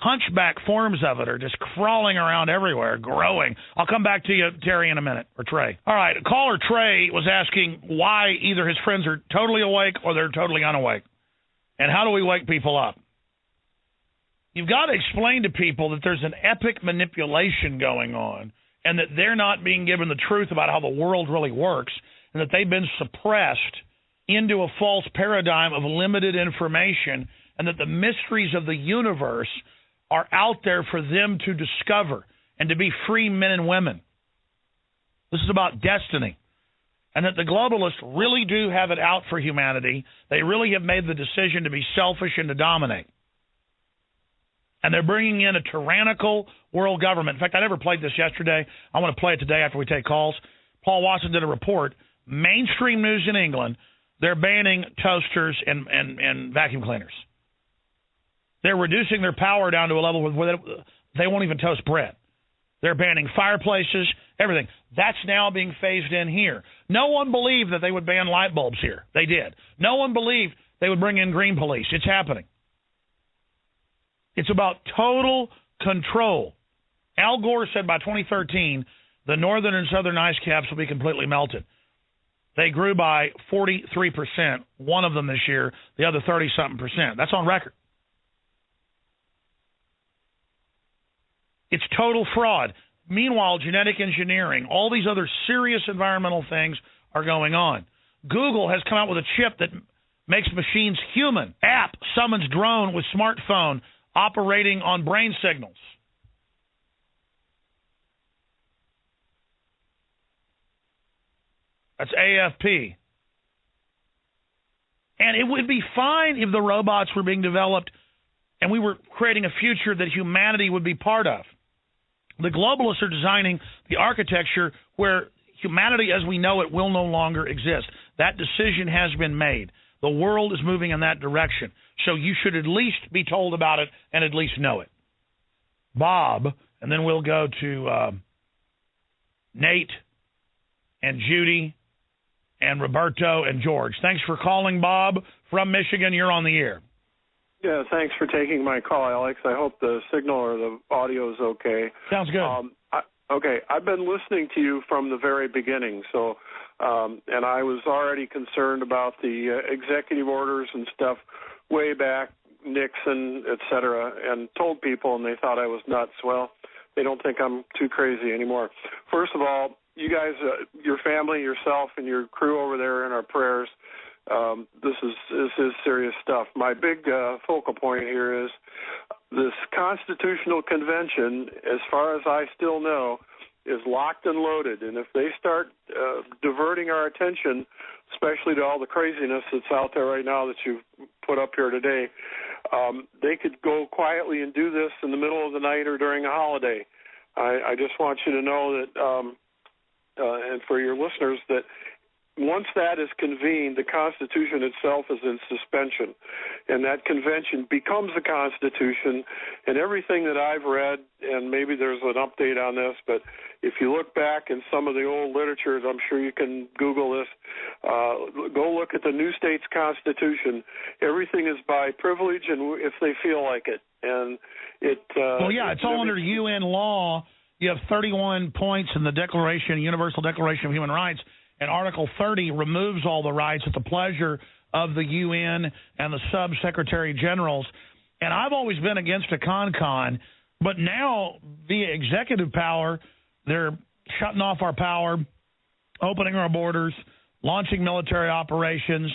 hunchback forms of it are just crawling around everywhere, growing. I'll come back to you, Terry, in a minute, or Trey. All right, caller Trey was asking why either his friends are totally awake or they're totally unawake. And how do we wake people up? You've got to explain to people that there's an epic manipulation going on and that they're not being given the truth about how the world really works and that they've been suppressed into a false paradigm of limited information and that the mysteries of the universe are out there for them to discover and to be free men and women. This is about destiny. And that the globalists really do have it out for humanity. They really have made the decision to be selfish and to dominate. And they're bringing in a tyrannical world government. In fact, I never played this yesterday. I want to play it today after we take calls. Paul Watson did a report. Mainstream news in England, they're banning toasters and vacuum cleaners. They're reducing their power down to a level where they won't even toast bread. They're banning fireplaces, everything. That's now being phased in here. No one believed that they would ban light bulbs here. They did. No one believed they would bring in green police. It's happening. It's about total control. Al Gore said by 2013, the northern and southern ice caps will be completely melted. They grew by 43%, one of them this year, the other 30-something%. That's on record. It's total fraud. Meanwhile, genetic engineering, all these other serious environmental things are going on. Google has come out with a chip that makes machines human. App summons drone with smartphone operating on brain signals. That's AFP. And it would be fine if the robots were being developed and we were creating a future that humanity would be part of. The globalists are designing the architecture where humanity as we know it will no longer exist. That decision has been made. The world is moving in that direction. So you should at least be told about it and at least know it. Bob, and then we'll go to Nate and Judy and Roberto and George. Thanks for calling, Bob, from Michigan. You're on the air. Yeah, thanks for taking my call, Alex. I hope the signal or the audio is okay. Sounds good. Okay, I've been listening to you from the very beginning, so and I was already concerned about the executive orders and stuff way back, Nixon, et cetera, and told people, and they thought I was nuts. Well, they don't think I'm too crazy anymore. First of all, you guys, your family, yourself, and your crew over there in our prayers. This is serious stuff. My big focal point here is this Constitutional Convention, as far as I still know, is locked and loaded. And if they start diverting our attention, especially to all the craziness that's out there right now that you've put up here today, they could go quietly and do this in the middle of the night or during a holiday. I just want you to know that, and for your listeners, that once that is convened, the Constitution itself is in suspension, and that convention becomes a Constitution. And everything that I've read, and maybe there's an update on this, but if you look back in some of the old literatures, I'm sure you can Google this, go look at the new state's Constitution. Everything is by privilege and if they feel like it. And it. Well, yeah, it's all under UN law. You have 31 points in the Declaration, Universal Declaration of Human Rights, and Article 30 removes all the rights at the pleasure of the UN and the sub-secretary generals. And I've always been against a con, but now via executive power, they're shutting off our power, opening our borders, launching military operations,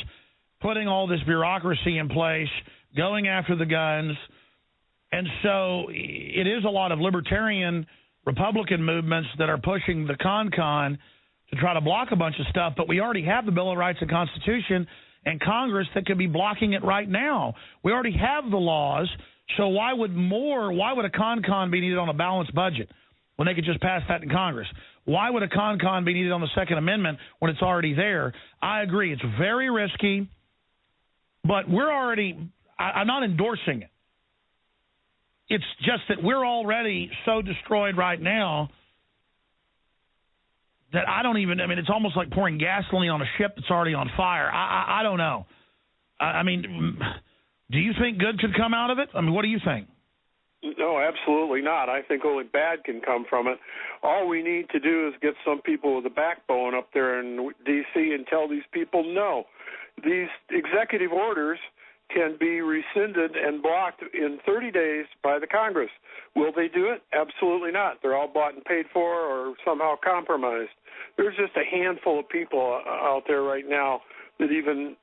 putting all this bureaucracy in place, going after the guns. And so it is a lot of libertarian Republican movements that are pushing the con to try to block a bunch of stuff, but we already have the Bill of Rights and Constitution and Congress that could be blocking it right now. We already have the laws, so why would a con be needed on a balanced budget when they could just pass that in Congress? Why would a con be needed on the Second Amendment when it's already there? I agree. It's very risky, but I'm not endorsing it. It's just that we're already so destroyed right now that it's almost like pouring gasoline on a ship that's already on fire. I don't know. Do you think good could come out of it? What do you think? No, absolutely not. I think only bad can come from it. All we need to do is get some people with a backbone up there in D.C. and tell these people no. These executive orders can be rescinded and blocked in 30 days by the Congress. Will they do it? Absolutely not. They're all bought and paid for or somehow compromised. There's just a handful of people out there right now that even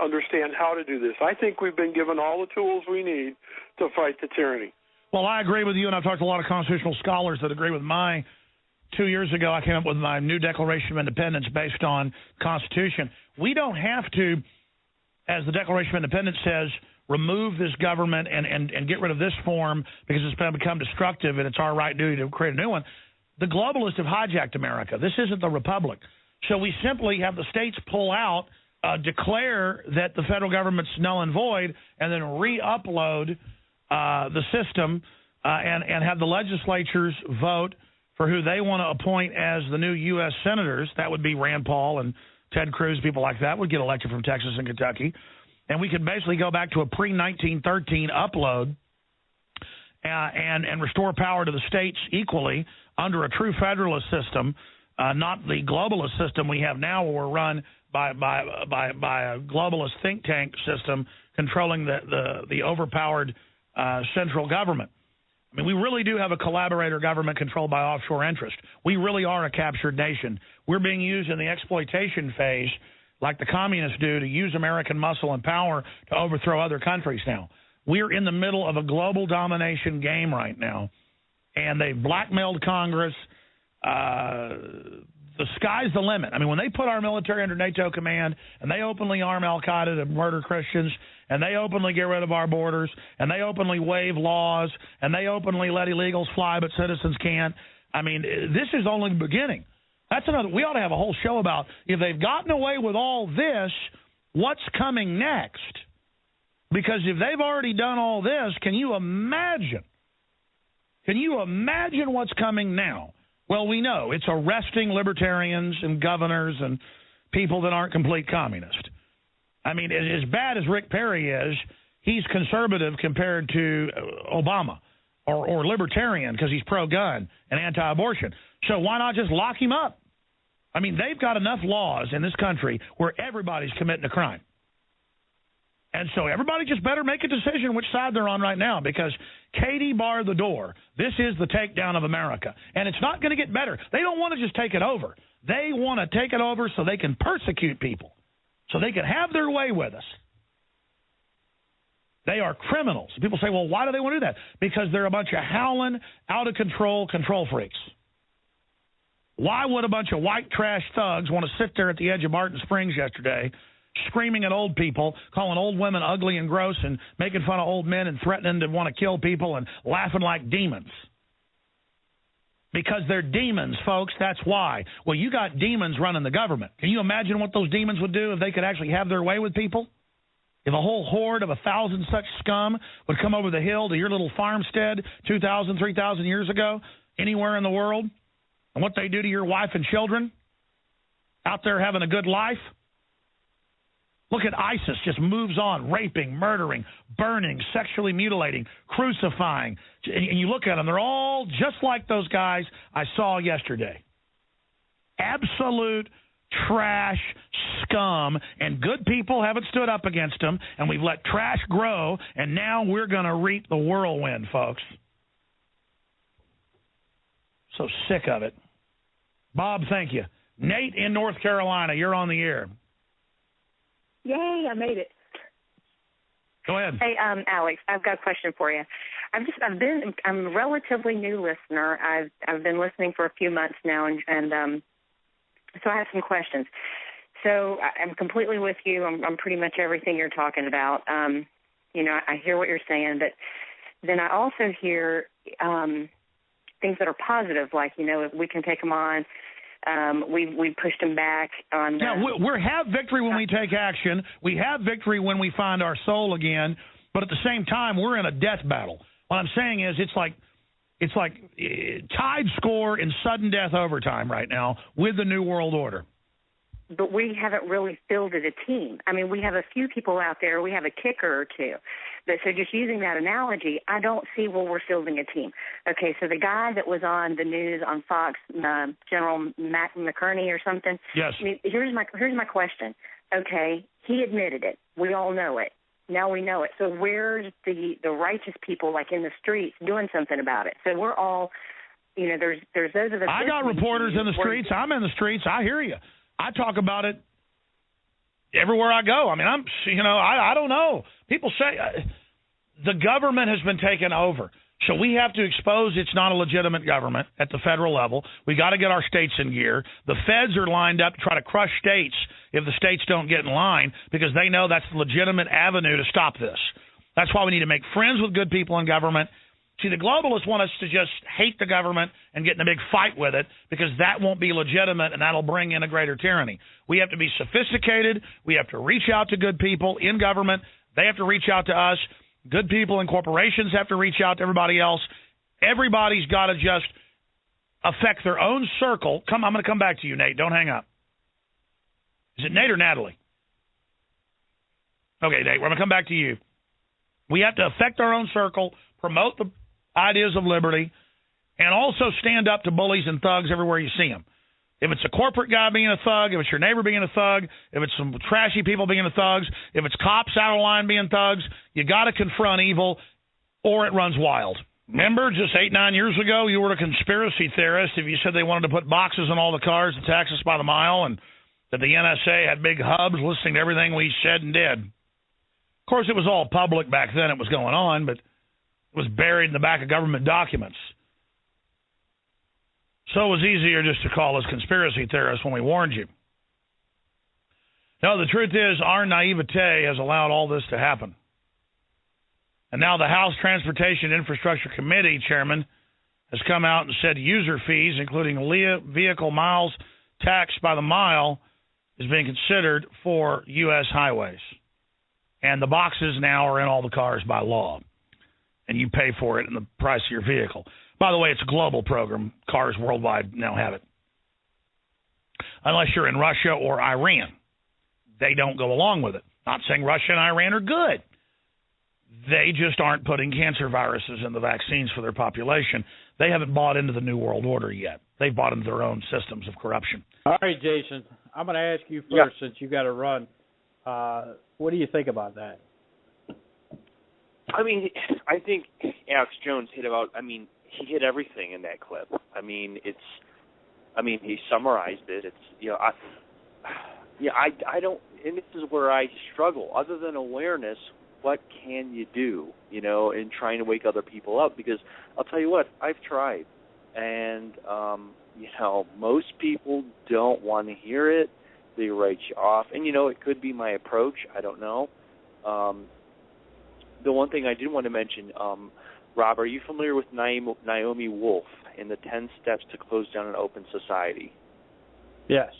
understand how to do this. I think we've been given all the tools we need to fight the tyranny. Well, I agree with you, and I've talked to a lot of constitutional scholars that agree with my 2 years ago, I came up with my new Declaration of Independence based on Constitution. We don't have to, as the Declaration of Independence says, remove this government and get rid of this form because it's become destructive and it's our right duty to create a new one. The globalists have hijacked America. This isn't the republic. So we simply have the states pull out, declare that the federal government's null and void, and then re-upload the system and have the legislatures vote for who they want to appoint as the new U.S. senators. That would be Rand Paul and Ted Cruz, people like that would get elected from Texas and Kentucky. And we could basically go back to a pre-1913 upload and restore power to the states equally under a true federalist system, not the globalist system we have now where we're run by a globalist think tank system controlling the overpowered central government. I mean, we really do have a collaborator government controlled by offshore interest. We really are a captured nation. We're being used in the exploitation phase like the communists do to use American muscle and power to overthrow other countries now. We're in the middle of a global domination game right now, and they've blackmailed Congress. The sky's the limit. I mean, when they put our military under NATO command and they openly arm al-Qaeda to murder Christians and they openly get rid of our borders and they openly waive laws and they openly let illegals fly but citizens can't, I mean, this is only the beginning. That's another. We ought to have a whole show about if they've gotten away with all this, what's coming next? Because if they've already done all this, can you imagine? Can you imagine what's coming now? Well, we know it's arresting libertarians and governors and people that aren't complete communists. I mean, as bad as Rick Perry is, he's conservative compared to Obama or libertarian because he's pro-gun and anti-abortion. So why not just lock him up? I mean, they've got enough laws in this country where everybody's committing a crime. And so everybody just better make a decision which side they're on right now because Katie barred the door. This is the takedown of America. And it's not going to get better. They don't want to just take it over. They want to take it over so they can persecute people, so they can have their way with us. They are criminals. People say, well, why do they want to do that? Because they're a bunch of howling, out-of-control control freaks. Why would a bunch of white trash thugs want to sit there at the edge of Martin Springs yesterday screaming at old people, calling old women ugly and gross and making fun of old men and threatening to want to kill people and laughing like demons? Because they're demons, folks. That's why. Well, you got demons running the government. Can you imagine what those demons would do if they could actually have their way with people? If a whole horde of 1,000 such scum would come over the hill to your little farmstead 2,000, 3,000 years ago, anywhere in the world, and what they do to your wife and children out there having a good life? Look at ISIS, just moves on, raping, murdering, burning, sexually mutilating, crucifying. And you look at them, they're all just like those guys I saw yesterday. Absolute trash, scum, and good people haven't stood up against them, and we've let trash grow, and now we're going to reap the whirlwind, folks. So sick of it. Bob, thank you. Nate in North Carolina, you're on the air. Yay, I made it. Go ahead. Hey, Alex, I've got a question for you. I'm a relatively new listener. I've been listening for a few months now, and so I have some questions. So I'm completely with you. I'm pretty much everything you're talking about. I hear what you're saying, but then I also hear things that are positive, like, if we can take them on. We pushed them back on. Yeah, we have victory when we take action. We have victory when we find our soul again. But at the same time, we're in a death battle. What I'm saying is, it's like tied score in sudden death overtime right now with the New World Order. But we haven't really fielded a team. I mean, we have a few people out there. We have a kicker or two. But so just using that analogy, I don't see where we're fielding a team. Okay, so the guy that was on the news on Fox, General McCurney or something. Yes. I mean, here's my question. Okay, he admitted it. We all know it. Now we know it. So where's the righteous people, like in the streets, doing something about it? So we're all, there's those of us. I got reporters in the streets. I'm in the streets. I hear you. I talk about it everywhere I go. I mean, I don't know. People say the government has been taken over. So we have to expose it's not a legitimate government at the federal level. We got to get our states in gear. The feds are lined up to try to crush states if the states don't get in line, because they know that's the legitimate avenue to stop this. That's why we need to make friends with good people in government. See, the globalists want us to just hate the government and get in a big fight with it, because that won't be legitimate and that'll bring in a greater tyranny. We have to be sophisticated. We have to reach out to good people in government. They have to reach out to us. Good people in corporations have to reach out to everybody else. Everybody's got to just affect their own circle. I'm going to come back to you, Nate. Don't hang up. Is it Nate or Natalie? Okay, Nate, we're going to come back to you. We have to affect our own circle, promote the ideas of liberty, and also stand up to bullies and thugs everywhere you see them. If it's a corporate guy being a thug, if it's your neighbor being a thug, if it's some trashy people being thugs, if it's cops out of line being thugs, you got to confront evil or it runs wild. Remember, just 8-9 years ago, you were a conspiracy theorist if you said they wanted to put boxes on all the cars and tax us by the mile, and that the NSA had big hubs listening to everything we said and did. Of course, it was all public back then. It was going on, but it was buried in the back of government documents. So it was easier just to call us conspiracy theorists when we warned you. No, the truth is our naivete has allowed all this to happen. And now the House Transportation Infrastructure Committee chairman has come out and said user fees, including vehicle miles taxed by the mile, is being considered for U.S. highways. And the boxes now are in all the cars by law. And you pay for it in the price of your vehicle. By the way, it's a global program. Cars worldwide now have it. Unless you're in Russia or Iran. They don't go along with it. Not saying Russia and Iran are good. They just aren't putting cancer viruses in the vaccines for their population. They haven't bought into the New World Order yet. They've bought into their own systems of corruption. All right, Jason, I'm going to ask you first since you got to run. What do you think about that? I mean, I think Alex Jones he hit everything in that clip. He summarized it. I don't, and this is where I struggle. Other than awareness, what can you do, in trying to wake other people up? Because I'll tell you what, I've tried. And, most people don't want to hear it. They write you off. And, it could be my approach. I don't know. the one thing I did want to mention, Rob, are you familiar with Naomi Wolf and the 10 Steps to Close Down an Open Society? Yes.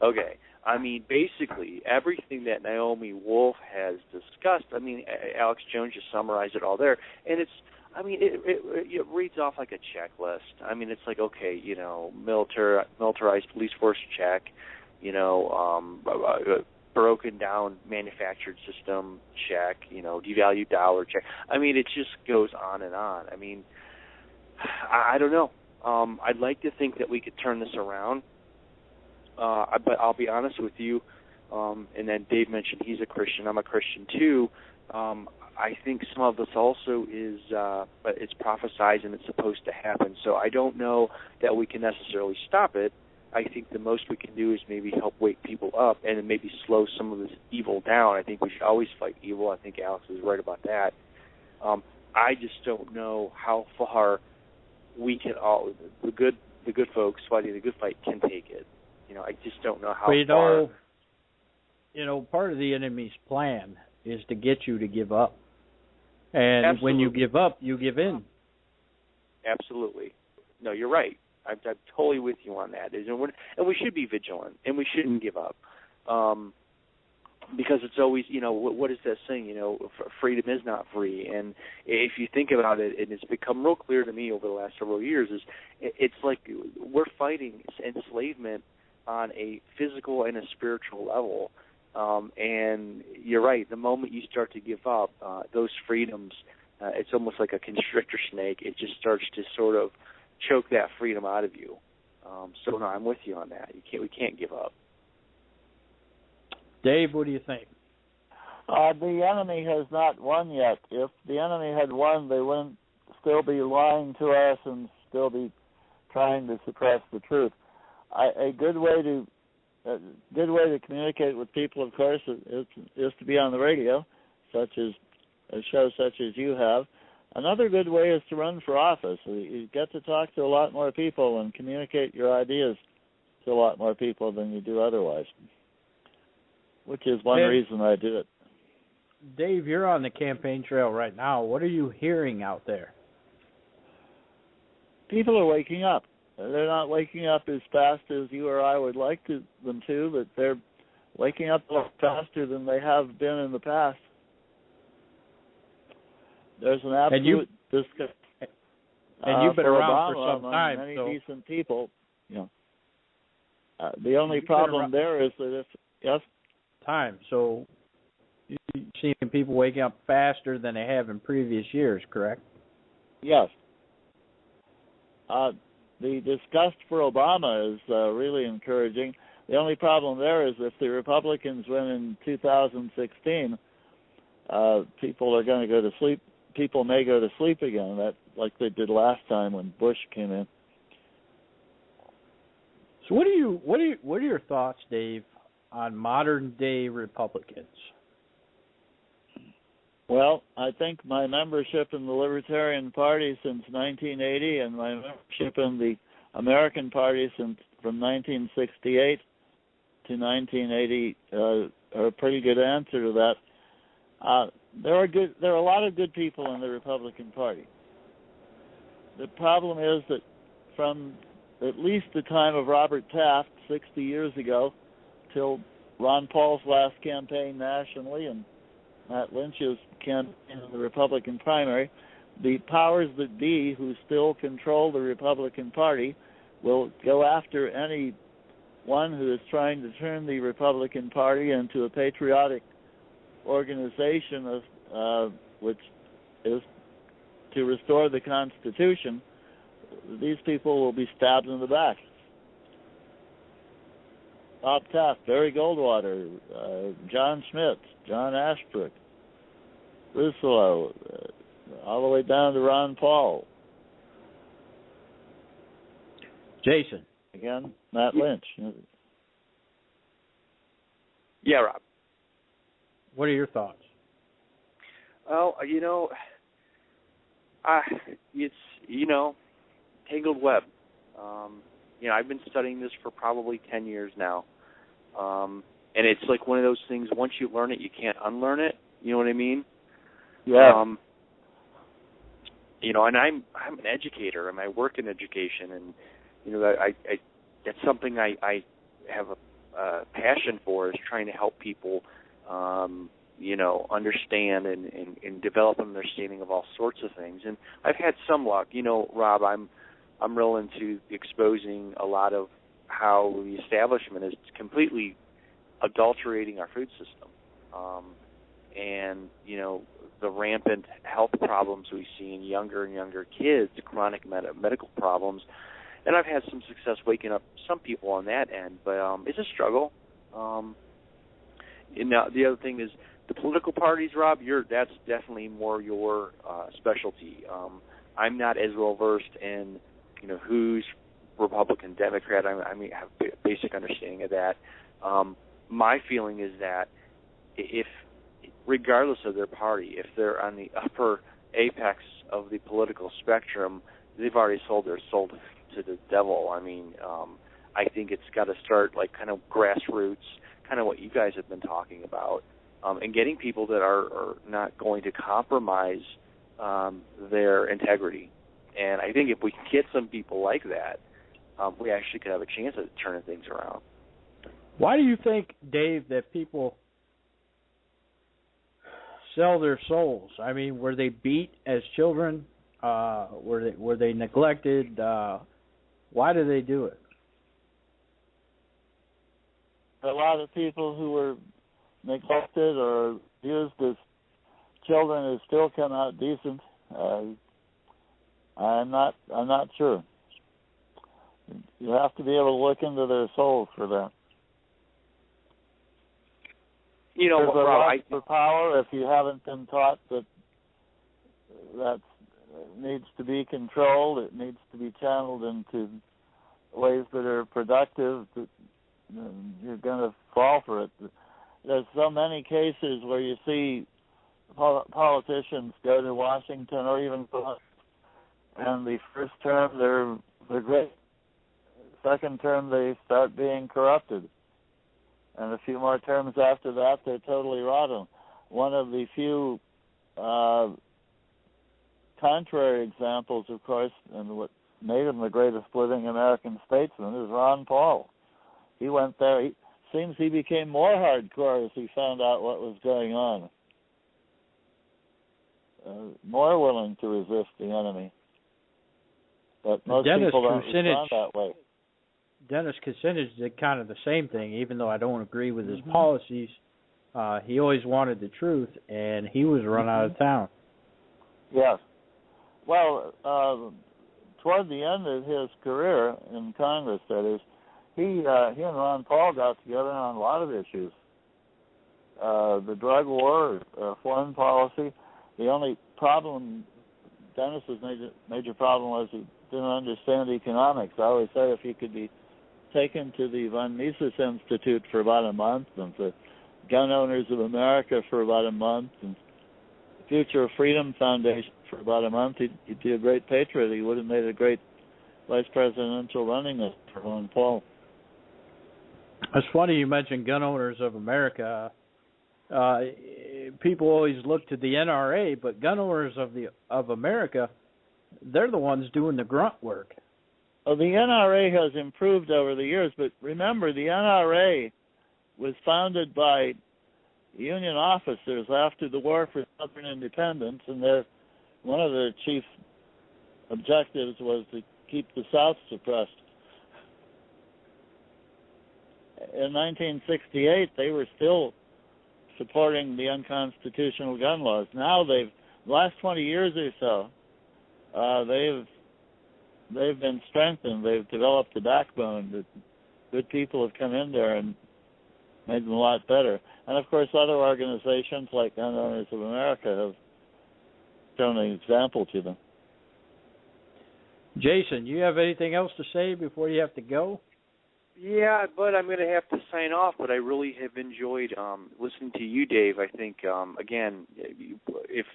Okay. I mean, basically, everything that Naomi Wolf has discussed, I mean, Alex Jones just summarized it all there, and it's, I mean, it reads off like a checklist. I mean, it's like, okay, you know, militarized police force, check, you know, broken down manufactured system, check, you know, devalued dollar, check. I mean, it just goes on and on. I mean, I don't know. I'd like to think that we could turn this around. But I'll be honest with you, and then Dave mentioned he's a Christian. I'm a Christian too. I think some of this also is, but it's prophesized and it's supposed to happen. So I don't know that we can necessarily stop it. I think the most we can do is maybe help wake people up and then maybe slow some of this evil down. I think we should always fight evil. I think Alex is right about that. I just don't know how far we can all, the good folks fighting the good fight can take it. You know, I just don't know how far. You know, part of the enemy's plan is to get you to give up. And Absolutely. When you give up, you give in. Absolutely. No, you're right. I'm totally with you on that. And we should be vigilant, and we shouldn't give up. Because it's always, you know, what is that saying? You know, freedom is not free. And if you think about it, and it's become real clear to me over the last several years, is it's like we're fighting enslavement on a physical and a spiritual level. And you're right, the moment you start to give up, those freedoms, it's almost like a constrictor snake. It just starts to sort of choke that freedom out of you. So no, I'm with you on that. We can't give up. Dave, what do you think? The enemy has not won yet. If the enemy had won, they wouldn't still be lying to us and still be trying to suppress the truth. A good way to communicate with people, of course, is to be on the radio, such as a show such as you have. Another good way is to run for office. You get to talk to a lot more people and communicate your ideas to a lot more people than you do otherwise, which is one reason I do it. Dave, you're on the campaign trail right now. What are you hearing out there? People are waking up. They're not waking up as fast as you or I would like them to, but they're waking up a lot faster than they have been in the past. There's an absolute disconnect. And you've been around Obama, for some time. Many decent people, you know. The only problem there is that so you're seeing people waking up faster than they have in previous years, correct? Yes. The disgust for Obama is really encouraging. The only problem there is if the Republicans win in 2016, people are going to go to sleep. People may go to sleep again, like they did last time when Bush came in. So what are your thoughts, Dave, on modern day Republicans? Well, I think my membership in the Libertarian Party since 1980 and my membership in the American Party from 1968 to 1980 are a pretty good answer to that. There are a lot of good people in the Republican Party. The problem is that from at least the time of Robert Taft 60 years ago till Ron Paul's last campaign nationally and Matt Lynch's campaign in the Republican primary, the powers that be who still control the Republican Party will go after anyone who is trying to turn the Republican Party into a patriotic organization which is to restore the Constitution. These people will be stabbed in the back. Bob Taft, Barry Goldwater, John Schmidt, John Ashbrook, Russell, all the way down to Ron Paul. Jason. Again, Matt Lynch. Yeah, Rob. What are your thoughts? Well, it's, tangled web. I've been studying this for probably 10 years now. And it's like one of those things, once you learn it, you can't unlearn it. You know what I mean? Yeah. You know, and I'm an educator, and I work in education, and you know, I that's something I have a passion for, is trying to help people, you know, understand and develop an understanding of all sorts of things. And I've had some luck. You know, Rob, I'm real into exposing a lot of how the establishment is completely adulterating our food system, and you know, the rampant health problems we see in younger and younger kids, chronic medical problems. And I've had some success waking up some people on that end, but it's a struggle. And now the other thing is the political parties, Rob. That's definitely more your specialty. I'm not as well versed in, you know, who's Republican, Democrat. I mean, have a basic understanding of that. My feeling is that if, regardless of their party, if they're on the upper apex of the political spectrum, they've already sold their soul to the devil. I mean, I think it's got to start like kind of grassroots, kind of what you guys have been talking about, and getting people that are not going to compromise their integrity. And I think if we can get some people like that, we actually could have a chance at turning things around. Why do you think, Dave, that people sell their souls? I mean, were they beat as children? Were they neglected? Why do they do it? A lot of people who were neglected or used as children who still come out decent. I'm not sure. You have to be able to look into their souls for that. You know, there's a Rob, lust for power if you haven't been taught that needs to be controlled. It needs to be channeled into ways that are productive. You're going to fall for it. There's so many cases where you see politicians go to Washington or even and the first term they're great. Second term they start being corrupted. And a few more terms after that, they're totally rotten. One of the few contrary examples, of course, and what made him the greatest living American statesman is Ron Paul. He went there. Seems he became more hardcore as he found out what was going on. More willing to resist the enemy. But most people don't respond that way. Dennis Kucinich did kind of the same thing, even though I don't agree with his policies. He always wanted the truth, and he was run out of town. Yes. Well, toward the end of his career in Congress, that is, he and Ron Paul got together on a lot of issues. The drug war, foreign policy. The only problem, Dennis's major problem was he didn't understand economics. I always say if he could be taken to the von Mises Institute for about a month, and the Gun Owners of America for about a month, and the Future of Freedom Foundation for about a month, he'd be a great patriot. He would have made a great vice presidential running mate for Ron Paul. It's funny you mentioned Gun Owners of America. People always look to the NRA, but Gun Owners of America, they're the ones doing the grunt work. Well, the NRA has improved over the years, but remember, the NRA was founded by Union officers after the War for Southern Independence, and one of their chief objectives was to keep the South suppressed. In 1968, they were still supporting the unconstitutional gun laws. Now the last 20 years or so, they've been strengthened. They've developed a backbone. That good people have come in there and made them a lot better. And of course, other organizations like Gun Owners of America have shown an example to them. Jason, you have anything else to say before you have to go? Yeah, but I'm going to have to sign off. But I really have enjoyed listening to you, Dave. I think again, if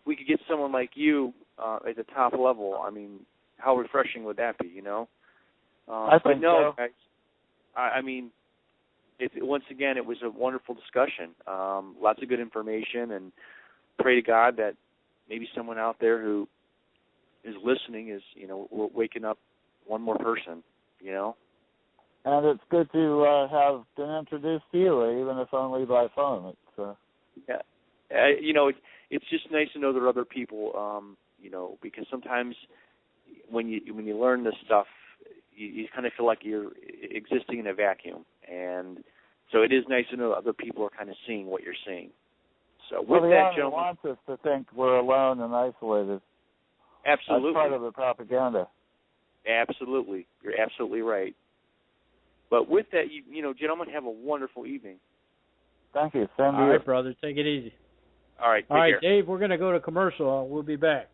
we could get someone like you at the top level, I mean, how refreshing would that be? You know. I think so. Guys, I mean, once again, it was a wonderful discussion. Lots of good information, and pray to God that maybe someone out there who is listening is, we're waking up one more person, And it's good to have been introduced to you, even if only by phone. It's just nice to know there are other people, because sometimes when you learn this stuff, you kind of feel like you're existing in a vacuum, and so it is nice to know that other people are kind of seeing what you're seeing. So with that, gentlemen, wants us to think we're alone and isolated. Absolutely, that's part of the propaganda. Absolutely, you're absolutely right. But with that, gentlemen, have a wonderful evening. Thank you. Same to you. All right, brother. Take it easy. All right. All right, care. Dave, we're going to go to commercial. We'll be back.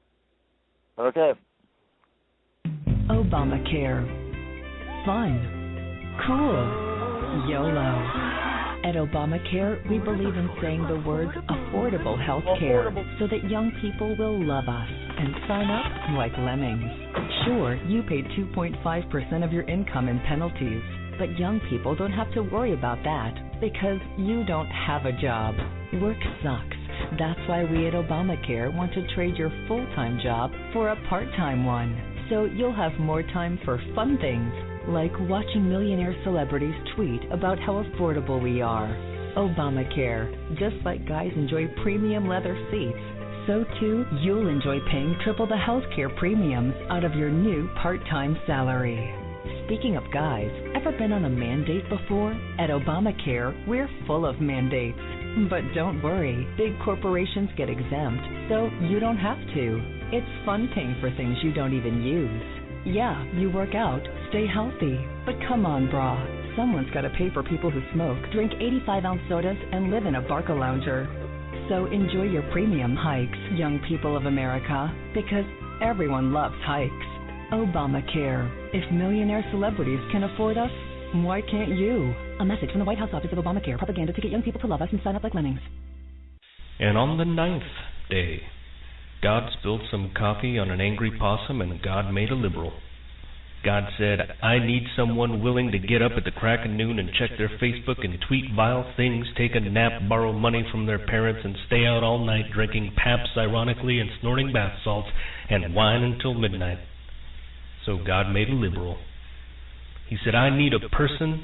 Okay. Obamacare. Fun. Cool. YOLO. At Obamacare, we believe in saying the words affordable health care so that young people will love us and sign up like lemmings. Sure, you pay 2.5% of your income in penalties, but young people don't have to worry about that because you don't have a job. Work sucks. That's why we at Obamacare want to trade your full-time job for a part-time one, so you'll have more time for fun things, like watching millionaire celebrities tweet about how affordable we are. Obamacare. Just like guys enjoy premium leather seats, so too you'll enjoy paying triple the healthcare premiums out of your new part-time salary. Speaking of guys, ever been on a mandate before? At Obamacare, we're full of mandates. But don't worry, big corporations get exempt, so you don't have to. It's fun paying for things you don't even use. Yeah, you work out, stay healthy, but come on, brah. Someone's got to pay for people who smoke, drink 85-ounce sodas, and live in a Barcalounger. So enjoy your premium hikes, young people of America, because everyone loves hikes. Obamacare. If millionaire celebrities can afford us, why can't you? A message from the White House Office of Obamacare. Propaganda to get young people to love us and sign up like lemmings. And on the 9th day, God spilled some coffee on an angry possum, and God made a liberal. God said, I need someone willing to get up at the crack of noon and check their Facebook and tweet vile things, take a nap, borrow money from their parents, and stay out all night drinking Pabst ironically and snorting bath salts and wine until midnight. So God made a liberal. He said, I need a person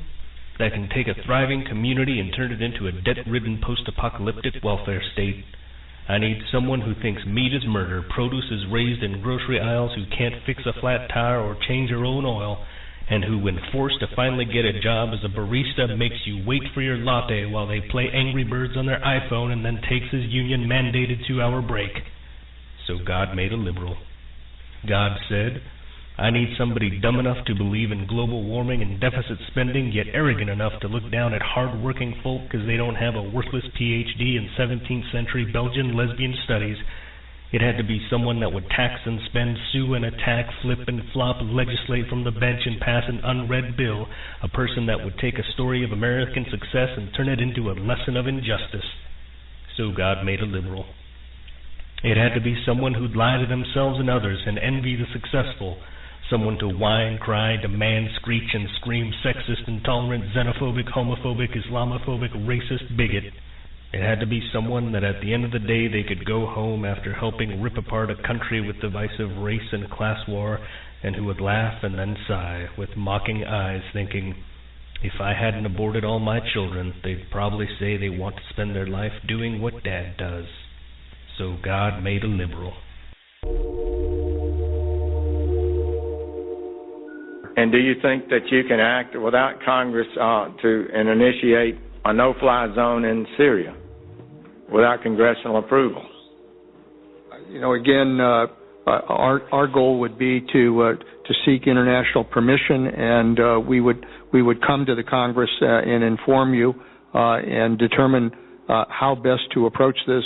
that can take a thriving community and turn it into a debt-ridden post-apocalyptic welfare state. I need someone who thinks meat is murder, produce is raised in grocery aisles, who can't fix a flat tire or change her own oil, and who, when forced to finally get a job as a barista, makes you wait for your latte while they play Angry Birds on their iPhone and then takes his union-mandated 2-hour break. So God made a liberal. God said, I need somebody dumb enough to believe in global warming and deficit spending, yet arrogant enough to look down at hard-working folk because they don't have a worthless Ph.D. in 17th century Belgian lesbian studies. It had to be someone that would tax and spend, sue and attack, flip and flop, legislate from the bench and pass an unread bill, a person that would take a story of American success and turn it into a lesson of injustice. So God made a liberal. It had to be someone who'd lie to themselves and others and envy the successful, someone to whine, cry, demand, screech, and scream sexist, intolerant, xenophobic, homophobic, Islamophobic, racist, bigot. It had to be someone that at the end of the day they could go home after helping rip apart a country with divisive race and class war, and who would laugh and then sigh with mocking eyes, thinking, if I hadn't aborted all my children, they'd probably say they want to spend their life doing what Dad does. So God made a liberal. And do you think that you can act without Congress and initiate a no-fly zone in Syria without congressional approval? Again, our goal would be to seek international permission, and we would come to the Congress and inform you and determine how best to approach this,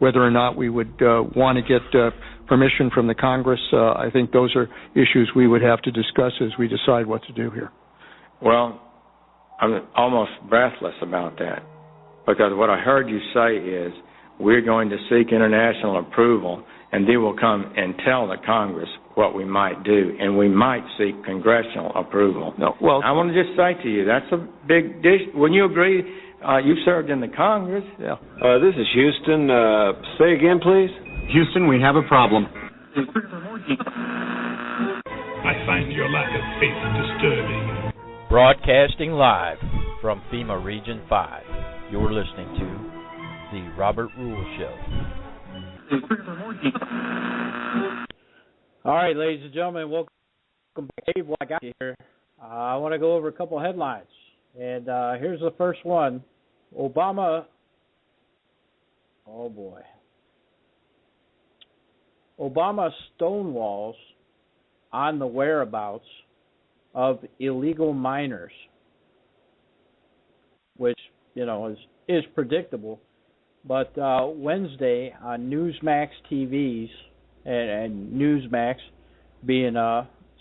whether or not we would want to get permission from the Congress. I think those are issues we would have to discuss as we decide what to do here. Well, I'm almost breathless about that, because what I heard you say is we're going to seek international approval, and they will come and tell the Congress what we might do, and we might seek congressional approval. No, well, I want to just say to you, that's a big dish. Wouldn't you agree You served in the Congress. Yeah. This is Houston. Say again, please. Houston, we have a problem. I find your lack of faith disturbing. Broadcasting live from FEMA Region 5, you're listening to The Robert Rule Show. All right, ladies and gentlemen, welcome back. Dave, I got you here. I want to go over a couple of headlines. And here's the first one. Obama, oh boy. Obama stonewalls on the whereabouts of illegal minors, which, you know, is predictable. But Wednesday on Newsmax TVs, and Newsmax being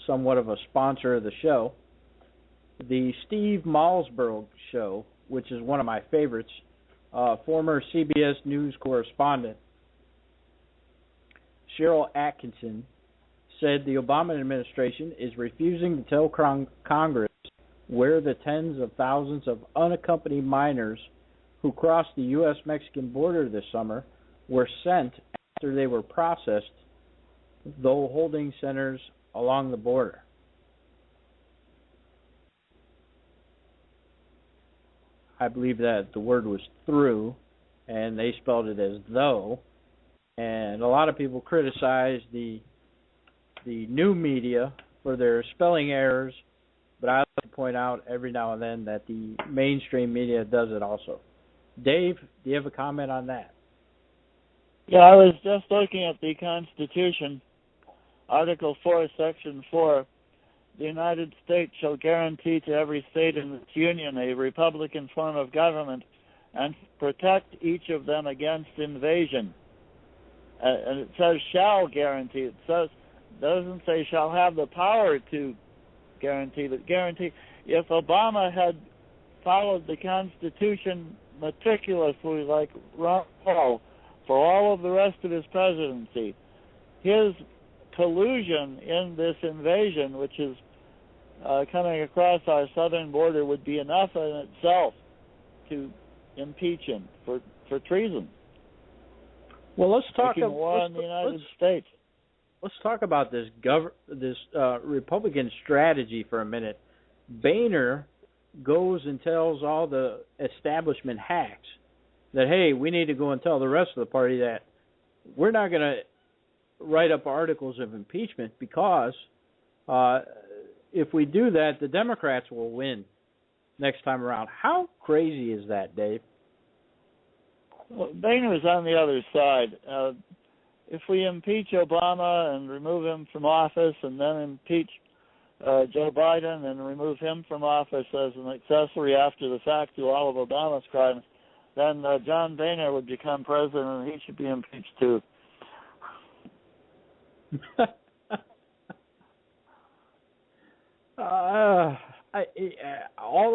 somewhat of a sponsor of the show, the Steve Malzberg show, which is one of my favorites, former CBS News correspondent Cheryl Atkinson said the Obama administration is refusing to tell Congress where the tens of thousands of unaccompanied minors who crossed the U.S.-Mexican border this summer were sent after they were processed, though holding centers along the border. I believe that the word was through, and they spelled it as though. And a lot of people criticize the new media for their spelling errors, but I like to point out every now and then that the mainstream media does it also. Dave, do you have a comment on that? Yeah, I was just looking at the Constitution, Article 4, Section 4. The United States shall guarantee to every state in its union a republican form of government and protect each of them against invasion. And it says shall guarantee. It doesn't say shall have the power to guarantee. But guarantee. If Obama had followed the Constitution meticulously like Ron Paul for all of the rest of his presidency, his collusion in this invasion, which is coming across our southern border, would be enough in itself to impeach him for treason. Well, let's talk about war in the United States. Let's talk about this Republican strategy for a minute. Boehner goes and tells all the establishment hacks that, hey, we need to go and tell the rest of the party that we're not going to write up articles of impeachment because if we do that, the Democrats will win next time around. How crazy is that, Dave? Well, Boehner's on the other side. If we impeach Obama and remove him from office and then impeach Joe Biden and remove him from office as an accessory after the fact to all of Obama's crimes, then John Boehner would become president and he should be impeached too. All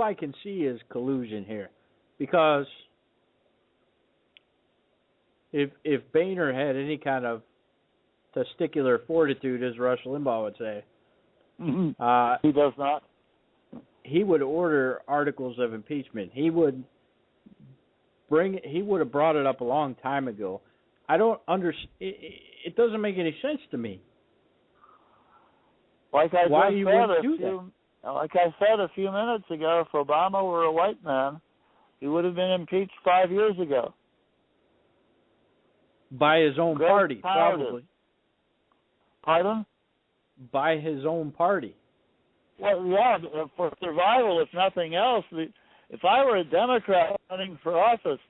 I can see is collusion here, because if Boehner had any kind of testicular fortitude, as Rush Limbaugh would say, he does not. He would order articles of impeachment. He would have brought it up a long time ago. I don't understand. It doesn't make any sense to me. Like I Why just you said wouldn't do that? Like I said a few minutes ago, if Obama were a white man, he would have been impeached 5 years ago. By his own party, probably. Pardon? By his own party. Well, yeah, for survival, if nothing else. If I were a Democrat running for office,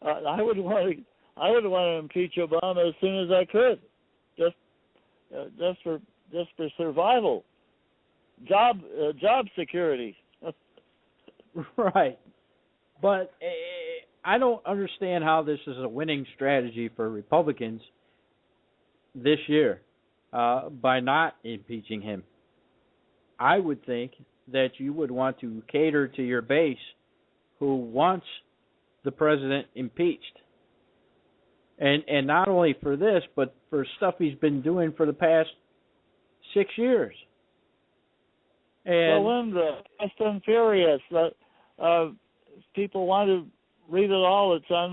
I would want to impeach Obama as soon as I could, just for survival, job security. Right, but I don't understand how this is a winning strategy for Republicans this year by not impeaching him. I would think that you would want to cater to your base who wants the president impeached. And not only for this, but for stuff he's been doing for the past 6 years. And well, Linda, Fast and Furious, people want to read it all. It's on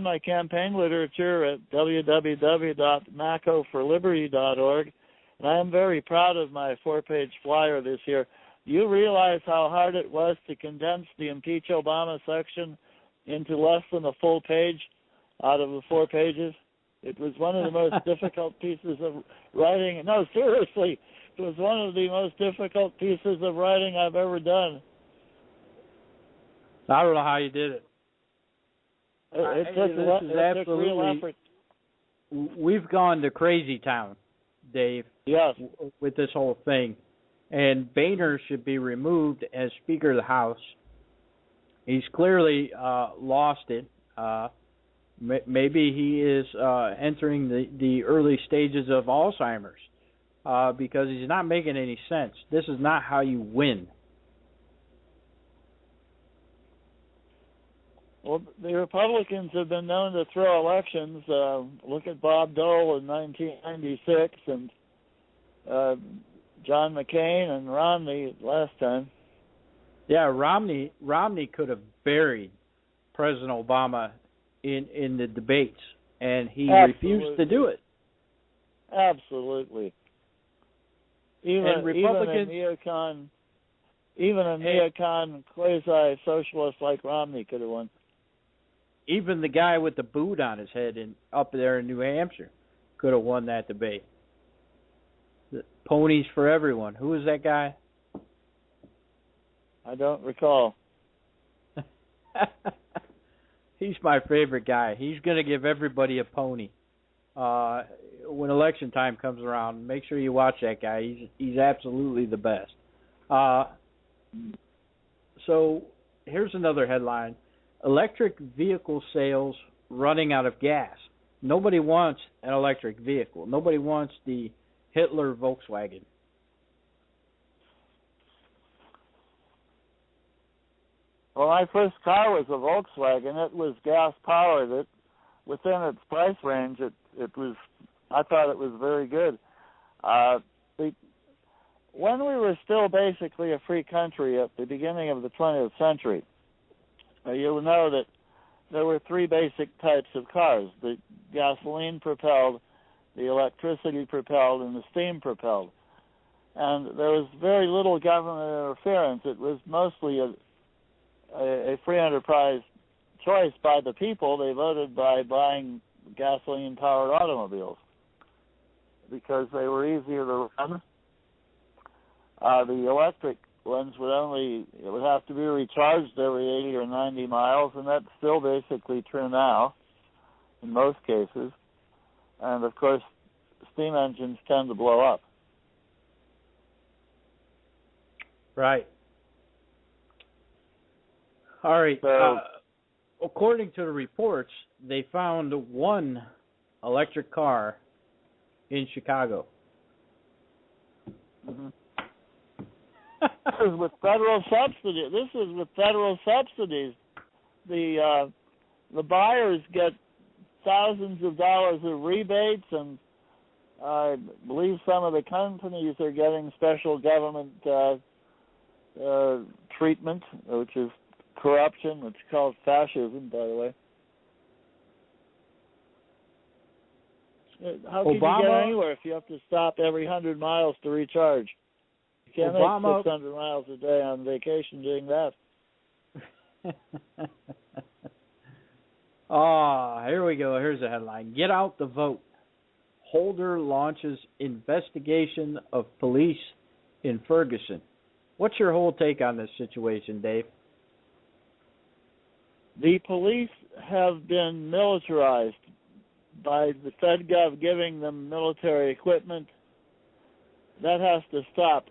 my campaign literature at www.mackoforliberty.org. And I am very proud of my 4-page flyer this year. You realize how hard it was to condense the impeach Obama section into less than a full page out of the 4 pages? It was one of the most difficult pieces of writing. No, seriously, it was one of the most difficult pieces of writing I've ever done. I don't know how you did it. It took real effort. We've gone to crazy town, Dave. Yes. With this whole thing. And Boehner should be removed as Speaker of the House. He's clearly lost it. Maybe he is entering the early stages of Alzheimer's because he's not making any sense. This is not how you win. Well, the Republicans have been known to throw elections. Look at Bob Dole in 1996 and John McCain and Romney last time. Yeah, Romney could have buried President Obama in the debates, and he refused to do it. Absolutely. Even a neocon quasi-socialist like Romney could have won. Even the guy with the boot on his head up there in New Hampshire could have won that debate. The ponies for everyone. Who was that guy? I don't recall. He's my favorite guy. He's going to give everybody a pony. When election time comes around, make sure you watch that guy. He's absolutely the best. So here's another headline. Electric vehicle sales running out of gas. Nobody wants an electric vehicle. Nobody wants the Hitler Volkswagen. Well, my first car was a Volkswagen. It was gas-powered. Within its price range, I thought it was very good. When we were still basically a free country at the beginning of the 20th century, you'll know that there were 3 basic types of cars: the gasoline-propelled, the electricity-propelled, and the steam-propelled. And there was very little government interference. It was mostly a free enterprise choice by the people. They voted by buying gasoline-powered automobiles because they were easier to run. The electric ones would have to be recharged every 80 or 90 miles, and that's still basically true now in most cases. And of course, steam engines tend to blow up. Right. All right. So, according to the reports, they found 1 electric car in Chicago. Mm-hmm. This is with federal subsidies. The buyers get thousands of dollars of rebates, and I believe some of the companies are getting special government treatment, which is corruption. It's called fascism, by the way. How can you get anywhere if you have to stop every 100 miles to recharge? You can't make 600 miles a day on vacation doing that. Here we go. Here's the headline. Get out the vote. Holder launches investigation of police in Ferguson. What's your whole take on this situation, Dave? The police have been militarized by the FedGov giving them military equipment. That has to stop.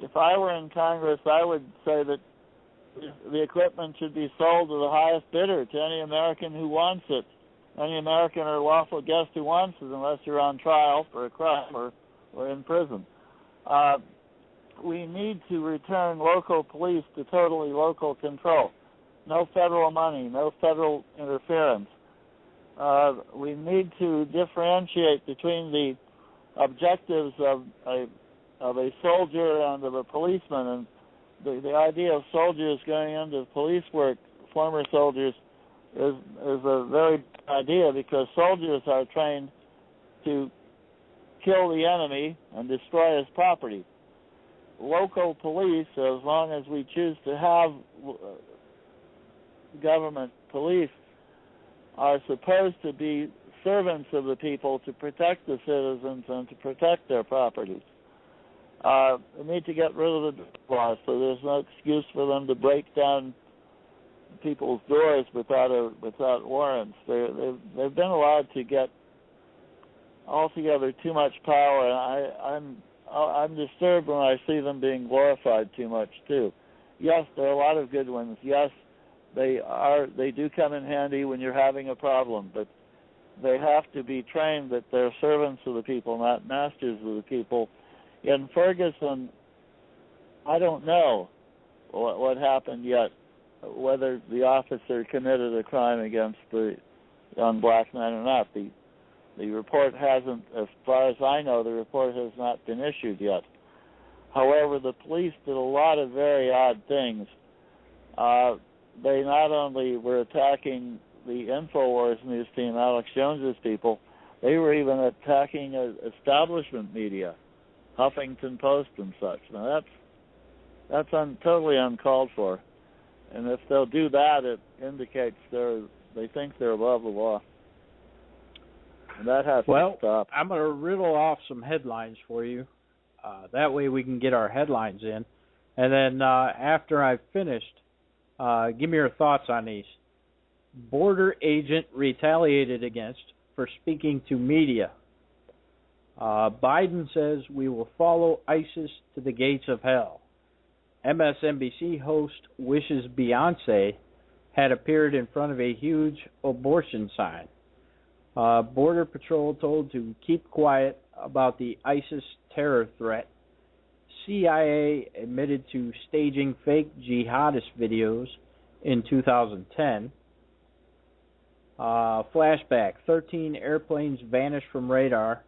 If I were in Congress, I would say that the equipment should be sold to the highest bidder, to any American who wants it, any American or lawful guest who wants it, unless you're on trial for a crime or in prison. We need to return local police to totally local control. No federal money, no federal interference. We need to differentiate between the objectives of a soldier and of a policeman. And the idea of soldiers going into police work former soldiers is a very bad idea, because soldiers are trained to kill the enemy and destroy his property. Local police, as long as we choose to have government police, are supposed to be servants of the people to protect the citizens and to protect their property. We need to get rid of the law, so there's no excuse for them to break down people's doors without warrants. They've been allowed to get altogether too much power, and I'm disturbed when I see them being glorified too much too. Yes, there are a lot of good ones. Yes, they do come in handy when you're having a problem, but they have to be trained that they're servants of the people, not masters of the people. In Ferguson, I don't know what happened yet, whether the officer committed a crime against the young black man or not. The report hasn't, as far as I know, the report has not been issued yet. However, the police did a lot of very odd things. They not only were attacking the InfoWars news team, Alex Jones's people, they were even attacking establishment media, Huffington Post and such. Now that's totally uncalled for. And if they'll do that, it indicates they think they're above the law. And that has to stop. I'm going to riddle off some headlines for you. That way we can get our headlines in. And then after I've finished, give me your thoughts on these. Border agent retaliated against for speaking to media. Biden says we will follow ISIS to the gates of hell. MSNBC host wishes Beyonce had appeared in front of a huge abortion sign. Border Patrol told to keep quiet about the ISIS terror threat. CIA admitted to staging fake jihadist videos in 2010. Flashback, 13 airplanes vanished from radar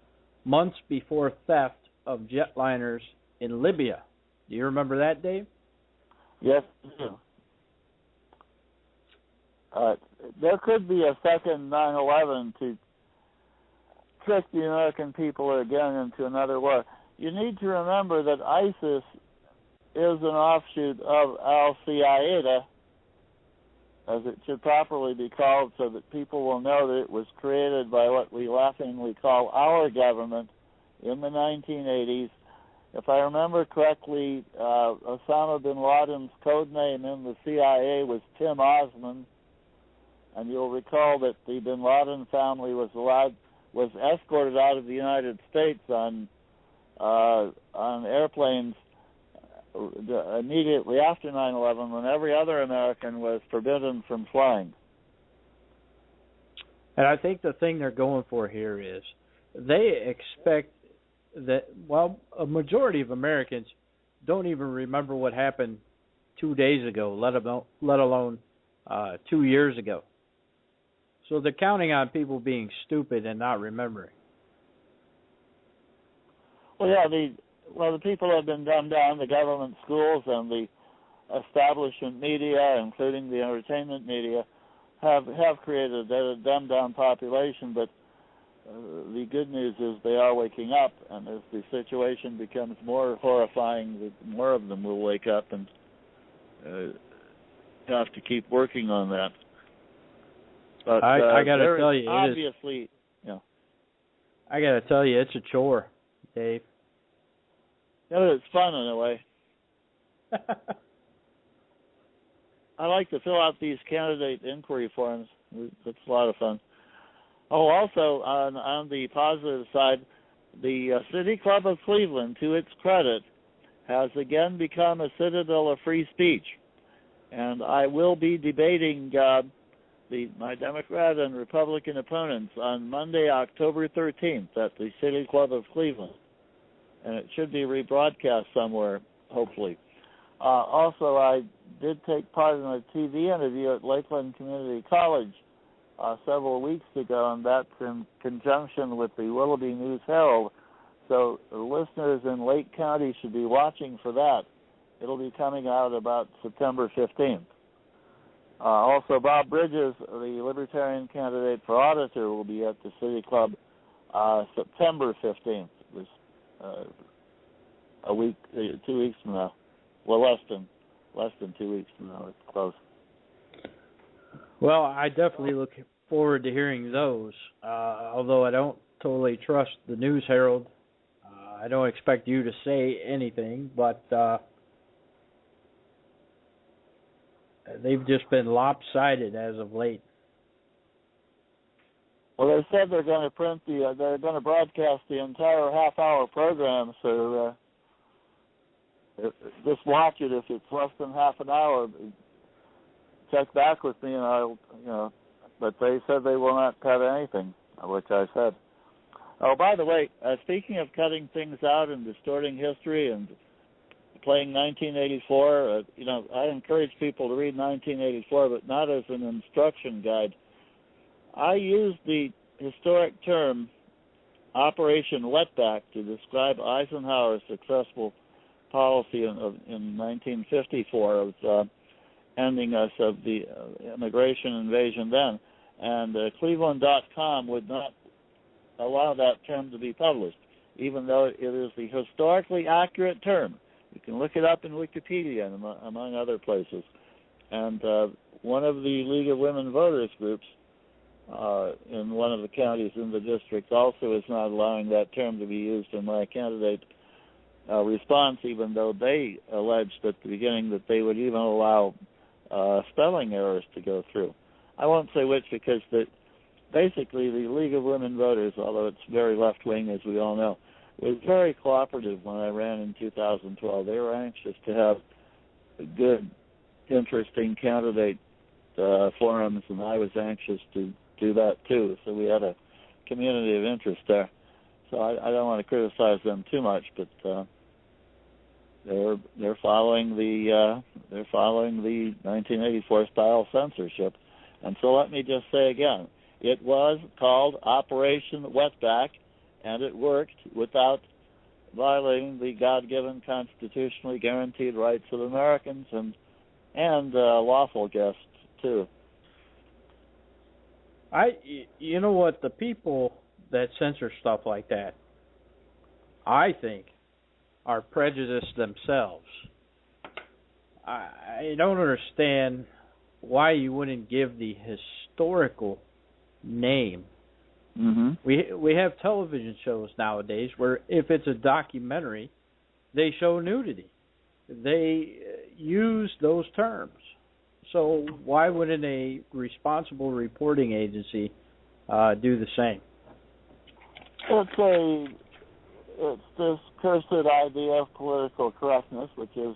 months before theft of jetliners in Libya. Do you remember that, Dave? Yes, I do. There could be a second 9/11 to trick the American people again into another war. You need to remember that ISIS is an offshoot of Al-Qaeda, as it should properly be called, so that people will know that it was created by what we laughingly call our government in the 1980s. If I remember correctly, Osama bin Laden's code name in the CIA was Tim Osman, and you'll recall that the bin Laden family was escorted out of the United States on airplanes immediately after 9/11, when every other American was forbidden from flying. And I think the thing they're going for here is they expect that, well, a majority of Americans don't even remember what happened 2 days ago, let alone 2 years ago. So they're counting on people being stupid and not remembering. Well, yeah, the people have been dumbed down. The government schools and the establishment media, including the entertainment media, have created a dumbed down population. But the good news is they are waking up, and as the situation becomes more horrifying, more of them will wake up, and have to keep working on that. But I got to tell you, obviously, I got to tell you, it's a chore, Dave. Yeah, it's fun in a way. I like to fill out these candidate inquiry forms. It's a lot of fun. Oh, also, on the positive side, the City Club of Cleveland, to its credit, has again become a citadel of free speech. And I will be debating my Democrat and Republican opponents on Monday, October 13th at the City Club of Cleveland. And it should be rebroadcast somewhere, hopefully. Also, I did take part in a TV interview at Lakeland Community College several weeks ago, and that's in conjunction with the Willoughby News Herald. So the listeners in Lake County should be watching for that. It'll be coming out about September 15th. Also, Bob Bridges, the Libertarian candidate for auditor, will be at the City Club September 15th. It was a week, 2 weeks from now. Well, less than 2 weeks from now. It's close. Well, I definitely look forward to hearing those. Although I don't totally trust the News Herald, I don't expect you to say anything, but they've just been lopsided as of late. Well, they said they're going to they're going to broadcast the entire half-hour program, so just watch it. If it's less than half an hour, check back with me, and I'll, But they said they will not cut anything, which I said. Oh, by the way, speaking of cutting things out and distorting history and playing 1984, I encourage people to read 1984, but not as an instruction guide. I used the historic term Operation Wetback to describe Eisenhower's successful policy in 1954 of ending us of the immigration invasion then. And Cleveland.com would not allow that term to be published, even though it is the historically accurate term. You can look it up in Wikipedia, among other places. And one of the League of Women Voters groups in one of the counties in the district also is not allowing that term to be used in my candidate response, even though they alleged at the beginning that they would even allow spelling errors to go through. I won't say which, because basically the League of Women Voters, although it's very left-wing, as we all know, was very cooperative when I ran in 2012. They were anxious to have good, interesting candidate forums, and I was anxious to do that too. So we had a community of interest there. So I don't want to criticize them too much, but they're following the 1984 style censorship. And so let me just say again, it was called Operation Wetback, and it worked without violating the God-given constitutionally guaranteed rights of Americans and lawful guests too. You know what, the people that censor stuff like that, I think, are prejudiced themselves. I don't understand why you wouldn't give the historical name. Mm-hmm. We have television shows nowadays where if it's a documentary, they show nudity. They use those terms. So why wouldn't a responsible reporting agency do the same? It's this cursed idea of political correctness, which is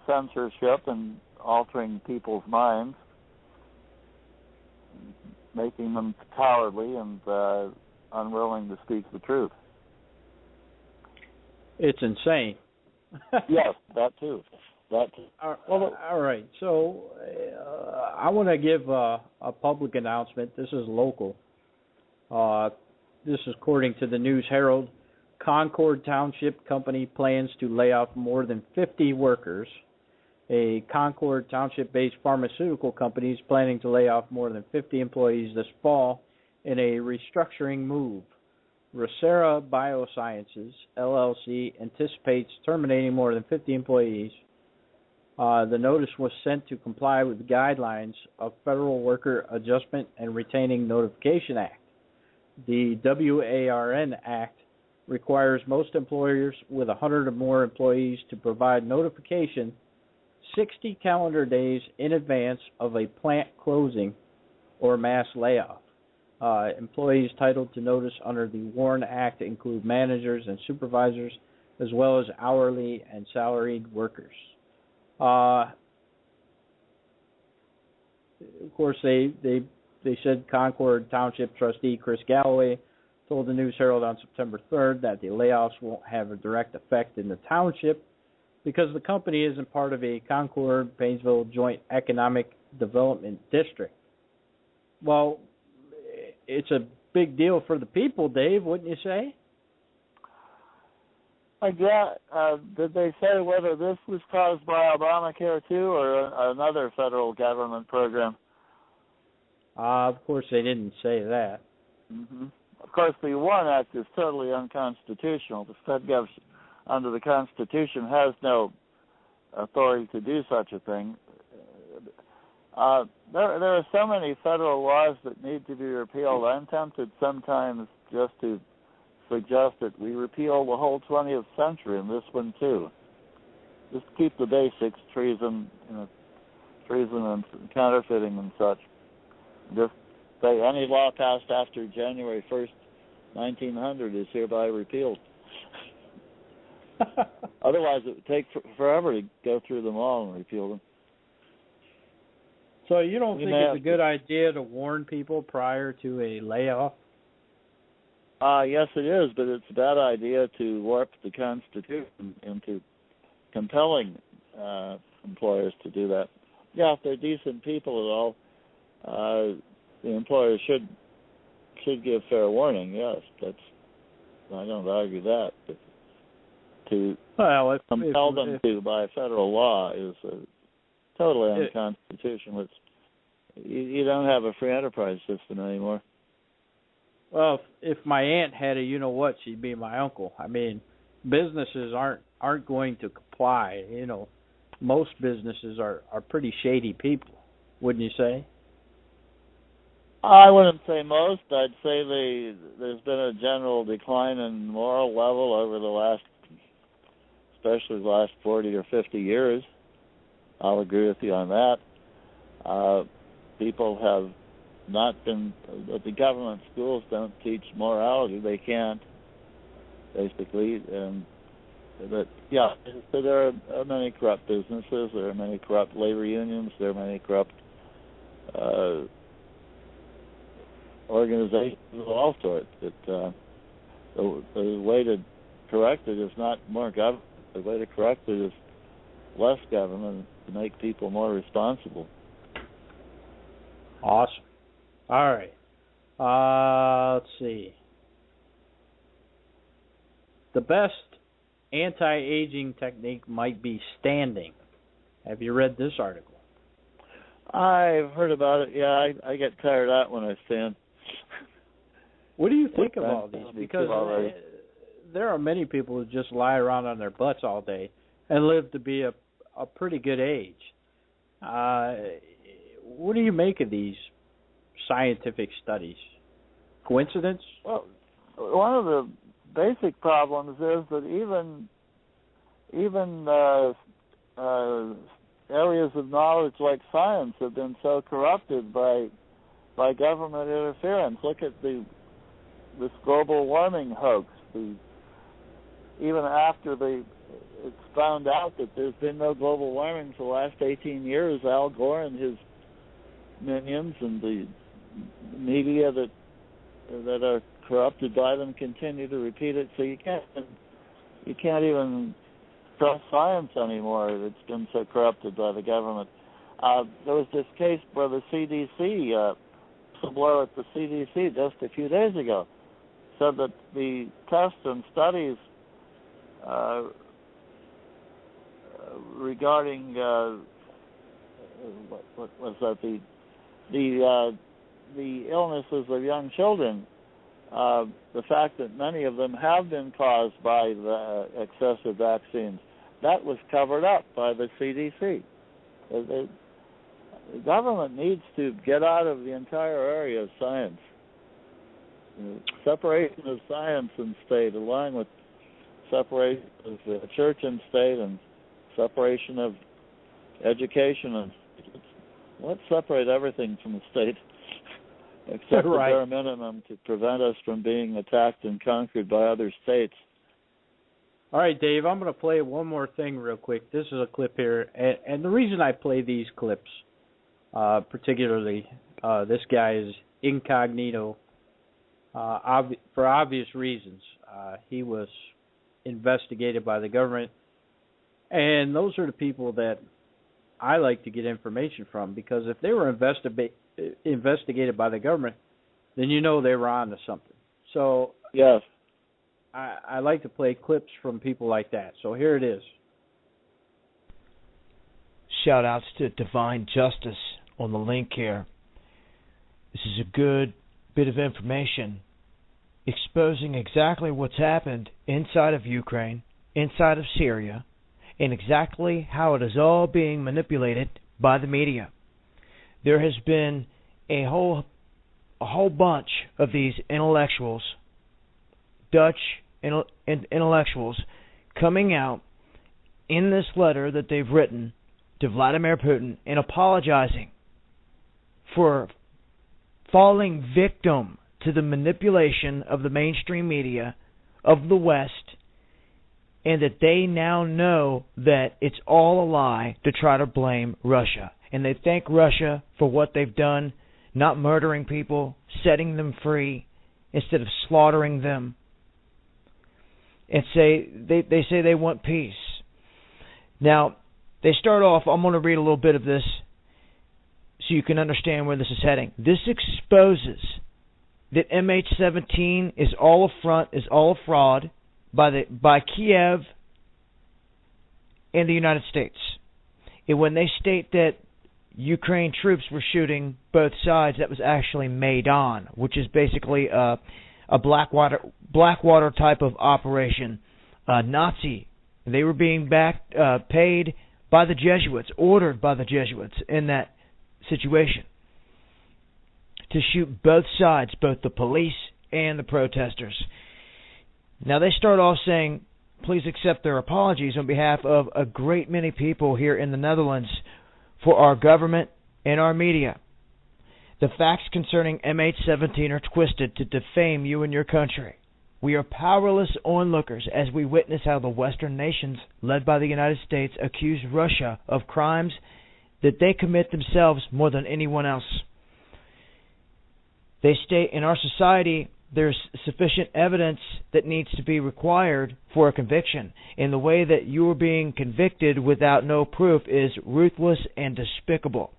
censorship and altering people's minds, making them cowardly and unwilling to speak the truth. It's insane. Yes, that too. All right. So I want to give a public announcement. This is local. This is according to the News Herald. Concord Township Company plans to lay off more than 50 workers. A Concord Township-based pharmaceutical company is planning to lay off more than 50 employees this fall in a restructuring move. Racera Biosciences, LLC, anticipates terminating more than 50 employees. The notice was sent to comply with the guidelines of Federal Worker Adjustment and Retaining Notification Act. The WARN Act requires most employers with 100 or more employees to provide notification 60 calendar days in advance of a plant closing or mass layoff. Employees titled to notice under the WARN Act include managers and supervisors, as well as hourly and salaried workers. Of course, they said Concord Township trustee Chris Galloway told the News Herald on September 3rd that the layoffs won't have a direct effect in the township because the company isn't part of a Concord-Painesville Joint Economic Development District. Well, it's a big deal for the people, Dave, wouldn't you say? Did they say whether this was caused by Obamacare too or another federal government program? Of course, they didn't say that. Mm-hmm. Of course, the Warren Act is totally unconstitutional. The Fed government, under the Constitution, has no authority to do such a thing. There are so many federal laws that need to be repealed. I'm tempted sometimes just to suggest that we repeal the whole 20th century and this one too. Just keep the basics: treason, treason and counterfeiting and such. Just say any law passed after January 1st, 1900 is hereby repealed. Otherwise, it would take forever to go through them all and repeal them. So you don't think it's a good idea to warn people prior to a layoff? Yes, it is, but it's a bad idea to warp the Constitution into compelling employers to do that. Yeah, if they're decent people at all, the employers should give fair warning. Yes, I don't argue that. But to compel them to by federal law is totally unconstitutional. You don't have a free enterprise system anymore. Well, if my aunt had a you-know-what, she'd be my uncle. I mean, businesses aren't going to comply. Most businesses are pretty shady people, wouldn't you say? I wouldn't say most. I'd say there's been a general decline in moral level over the last, especially the last 40 or 50 years. I'll agree with you on that. People have not been, the government schools don't teach morality. They can't, basically. So there are many corrupt businesses. There are many corrupt labor unions. There are many corrupt organizations of all sorts. The way to correct it is not more government. The way to correct it is less government, to make people more responsible. Awesome. All right. Let's see. The best anti-aging technique might be standing. Have you read this article? I've heard about it. Yeah, I get tired of that when I stand. What do you think of all these? Because there are many people who just lie around on their butts all day and live to be a pretty good age. What do you make of these scientific studies? Coincidence? Well, one of the basic problems is that even areas of knowledge like science have been so corrupted by government interference. Look at this global warming hoax. Even after it's found out that there's been no global warming for the last 18 years, Al Gore and his minions and the media that are corrupted by them continue to repeat it. So you can't even trust science anymore. It's been so corrupted by the government. There was this case where the CDC, whistleblower at the CDC just a few days ago, said that the tests and studies regarding what was that, the illnesses of young children, the fact that many of them have been caused by the excessive vaccines, that was covered up by the CDC. The government needs to get out of the entire area of science. Separation of science and state, along with separation of church and state, and separation of education and state. Let's separate everything from the state, except the bare minimum to prevent us from being attacked and conquered by other states. All right, Dave, I'm going to play one more thing real quick. This is a clip here, and the reason I play these clips, particularly this guy is incognito, for obvious reasons. He was investigated by the government, and those are the people that I like to get information from, because if they were investigated by the government, then you know they were on to something. So yes, I like to play clips from people like that. So here it is. Shout outs to Divine Justice on the link here. This is a good bit of information exposing exactly what's happened inside of Ukraine, inside of Syria, and exactly how it is all being manipulated by the media. There has been a whole bunch of these intellectuals, Dutch intellectuals, coming out in this letter that they've written to Vladimir Putin and apologizing for falling victim to the manipulation of the mainstream media of the West, and that they now know that it's all a lie to try to blame Russia. And they thank Russia for what they've done, not murdering people, setting them free instead of slaughtering them. And they say they want peace. Now, they start off, I'm going to read a little bit of this so you can understand where this is heading. This exposes that MH17 is all a front, is all a fraud by Kiev and the United States. And when they state that Ukraine troops were shooting both sides, that was actually Maidan, which is basically a Blackwater type of operation, Nazi. They were being paid by the Jesuits, ordered by the Jesuits in that situation, to shoot both sides, both the police and the protesters. Now they start off saying, please accept their apologies on behalf of a great many people here in the Netherlands for our government and our media. The facts concerning MH17 are twisted to defame you and your country. We are powerless onlookers as we witness how the Western nations, led by the United States, accuse Russia of crimes that they commit themselves more than anyone else. They state, in our society, there's sufficient evidence that needs to be required for a conviction, and the way that you are being convicted without no proof is ruthless and despicable.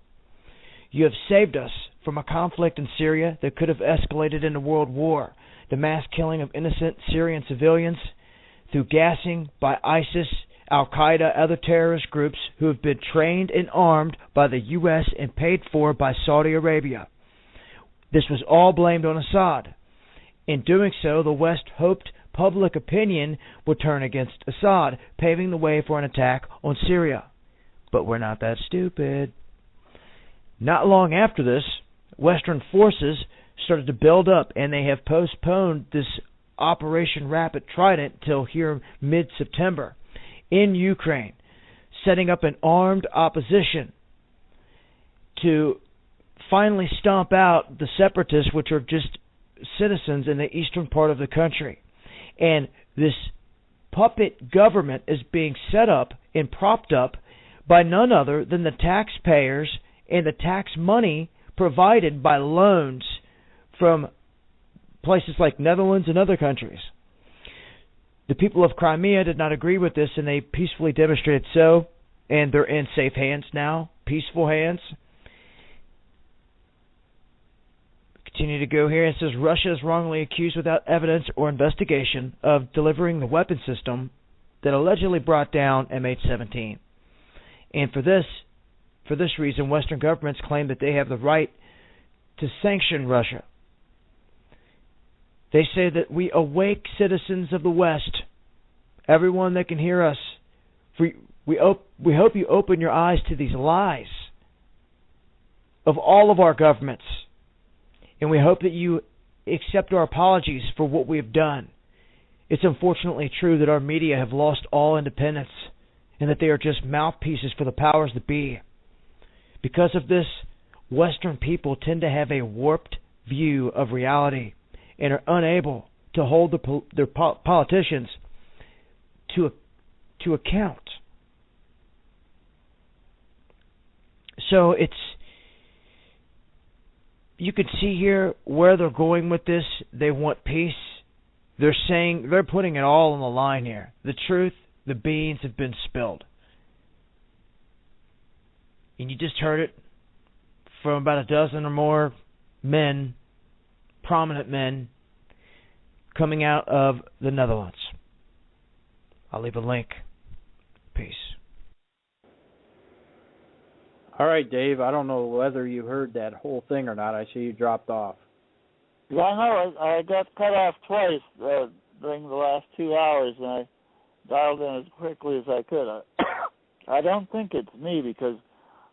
You have saved us from a conflict in Syria that could have escalated into world war, the mass killing of innocent Syrian civilians through gassing by ISIS, Al-Qaeda, other terrorist groups who have been trained and armed by the U.S. and paid for by Saudi Arabia. This was all blamed on Assad. In doing so, the West hoped public opinion would turn against Assad, paving the way for an attack on Syria. But we're not that stupid. Not long after this, Western forces started to build up, and they have postponed this Operation Rapid Trident till here mid-September in Ukraine, setting up an armed opposition to finally stomp out the separatists, which are just citizens in the eastern part of the country. And this puppet government is being set up and propped up by none other than the taxpayers and the tax money provided by loans from places like Netherlands and other countries. The people of Crimea did not agree with this, and they peacefully demonstrated so, and they're in safe hands now, peaceful hands. Continue to go here. It says Russia is wrongly accused without evidence or investigation of delivering the weapon system that allegedly brought down MH17. And for this reason, Western governments claim that they have the right to sanction Russia. They say that we awake citizens of the West, everyone that can hear us, we hope you open your eyes to these lies of all of our governments. And we hope that you accept our apologies for what we have done. It's unfortunately true that our media have lost all independence and that they are just mouthpieces for the powers that be. Because of this, Western people tend to have a warped view of reality and are unable to hold their politicians to account. So you can see here where they're going with this. They want peace. They're putting it all on the line here. The truth, the beans have been spilled. And you just heard it from about a dozen or more men, prominent men, coming out of the Netherlands. I'll leave a link. Peace. All right, Dave, I don't know whether you heard that whole thing or not. I see you dropped off. Yeah, I know. I got cut off twice during the last 2 hours, and I dialed in as quickly as I could. I don't think it's me because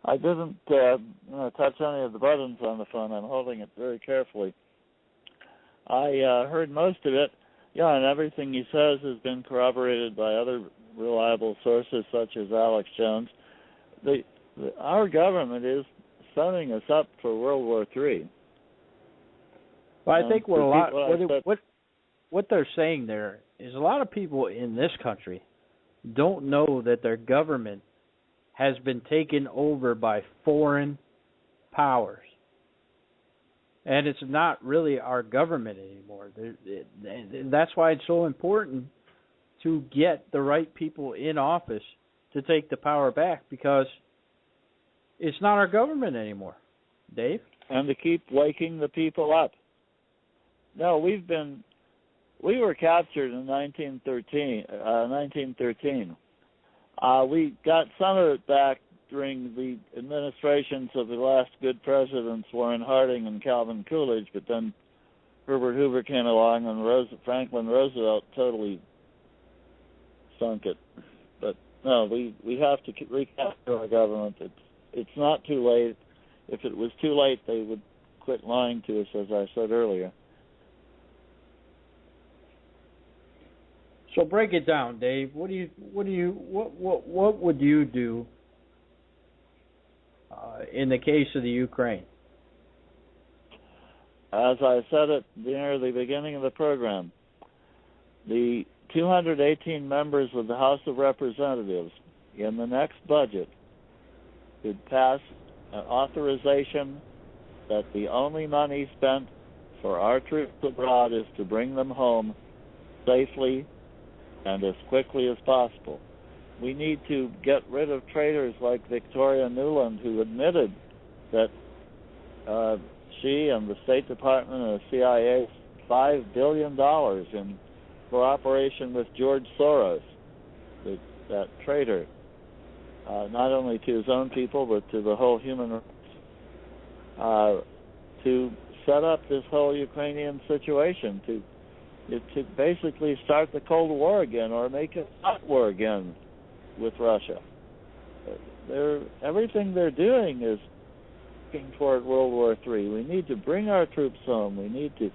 I didn't touch any of the buttons on the phone. I'm holding it very carefully. I heard most of it. Yeah, and everything he says has been corroborated by other reliable sources such as Alex Jones. Our government is setting us up for World War III. Well, I think what they're saying there is a lot of people in this country don't know that their government has been taken over by foreign powers. And it's not really our government anymore. That's why it's so important to get the right people in office to take the power back, because it's not our government anymore. Dave? And to keep waking the people up. No, we were captured in 1913. We got some of it back during the administrations of the last good presidents, Warren Harding and Calvin Coolidge, but then Herbert Hoover came along and Franklin Roosevelt totally sunk it. But no, we have to recapture our government. It's not too late. If it was too late, they would quit lying to us, as I said earlier. So break it down, Dave. What would you do in the case of the Ukraine? As I said at near the beginning of the program, the 218 members of the House of Representatives in the next budget could pass an authorization that the only money spent for our troops abroad is to bring them home safely and as quickly as possible. We need to get rid of traitors like Victoria Nuland, who admitted that she and the State Department and the CIA $5 billion in cooperation with George Soros, that traitor, not only to his own people but to the whole human race, to set up this whole Ukrainian situation, to basically start the Cold War again or make a hot war again with Russia. Everything they're doing is looking toward World War III. We need to bring our troops home. We need to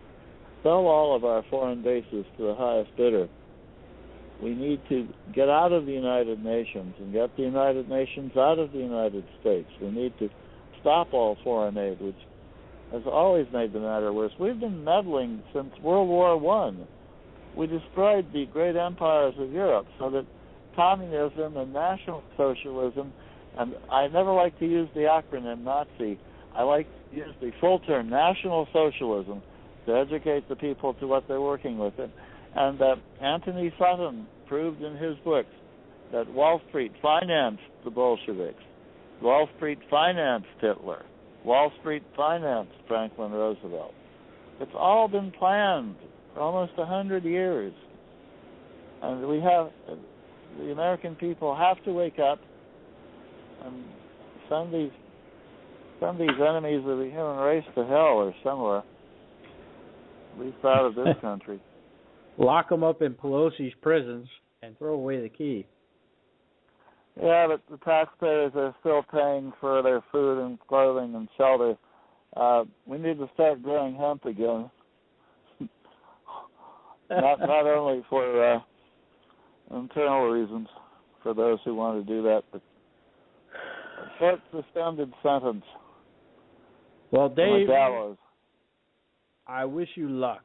sell all of our foreign bases to the highest bidder. We need to get out of the United Nations and get the United Nations out of the United States. We need to stop all foreign aid, which has always made the matter worse. We've been meddling since World War I. We destroyed the great empires of Europe so that communism and National Socialism, and I never like to use the acronym Nazi, I like to use the full term, National Socialism, to educate the people to what they're working with. And Anthony Sutton proved in his books that Wall Street financed the Bolsheviks. Wall Street financed Hitler. Wall Street financed Franklin Roosevelt. It's all been planned for almost 100 years. And the American people have to wake up and send these enemies of the human race to hell or somewhere, at least out of this country. Lock them up in Pelosi's prisons and throw away the key. Yeah, but the taxpayers are still paying for their food and clothing and shelter. We need to start growing hemp again. not only for internal reasons, for those who want to do that, but a short suspended sentence. Well, Dave, I wish you luck.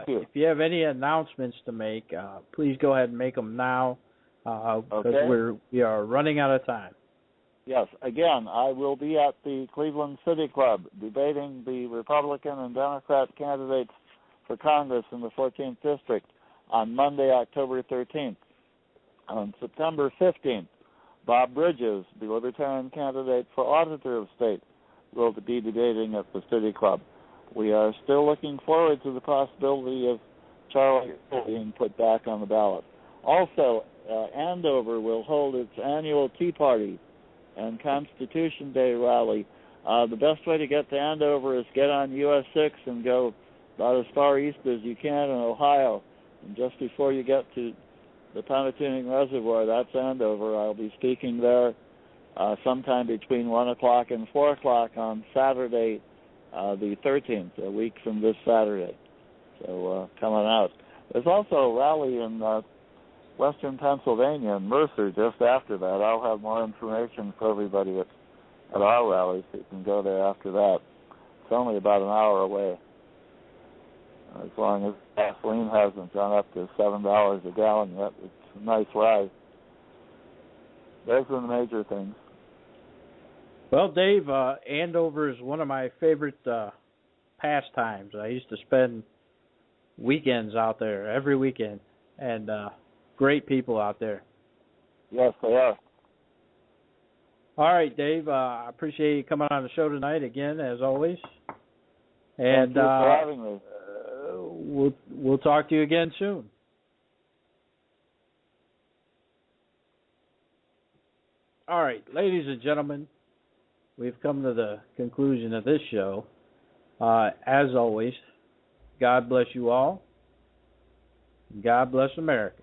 If you have any announcements to make, please go ahead and make them now, because we are running out of time. Yes. Again, I will be at the Cleveland City Club debating the Republican and Democrat candidates for Congress in the 14th District on Monday, October 13th. On September 15th, Bob Bridges, the Libertarian candidate for Auditor of State, will be debating at the City Club. We are still looking forward to the possibility of Charlie being put back on the ballot. Also, Andover will hold its annual Tea Party and Constitution Day rally. The best way to get to Andover is get on US 6 and go about as far east as you can in Ohio. And just before you get to the Pontotoning Reservoir, that's Andover. I'll be speaking there sometime between 1 o'clock and 4 o'clock on Saturday, the 13th, a week from this Saturday. So come on out. There's also a rally in western Pennsylvania in Mercer just after that. I'll have more information for everybody at our rally, so you can go there after that. It's only about an hour away, as long as gasoline hasn't gone up to $7 a gallon yet. It's a nice ride. Those are the major things. Well, Dave, Andover is one of my favorite pastimes. I used to spend weekends out there every weekend, and great people out there. Yes, they are. All right, Dave. I appreciate you coming on the show tonight again, as always. And thank you for having me. We'll talk to you again soon. All right, ladies and gentlemen, we've come to the conclusion of this show. As always, God bless you all. God bless America.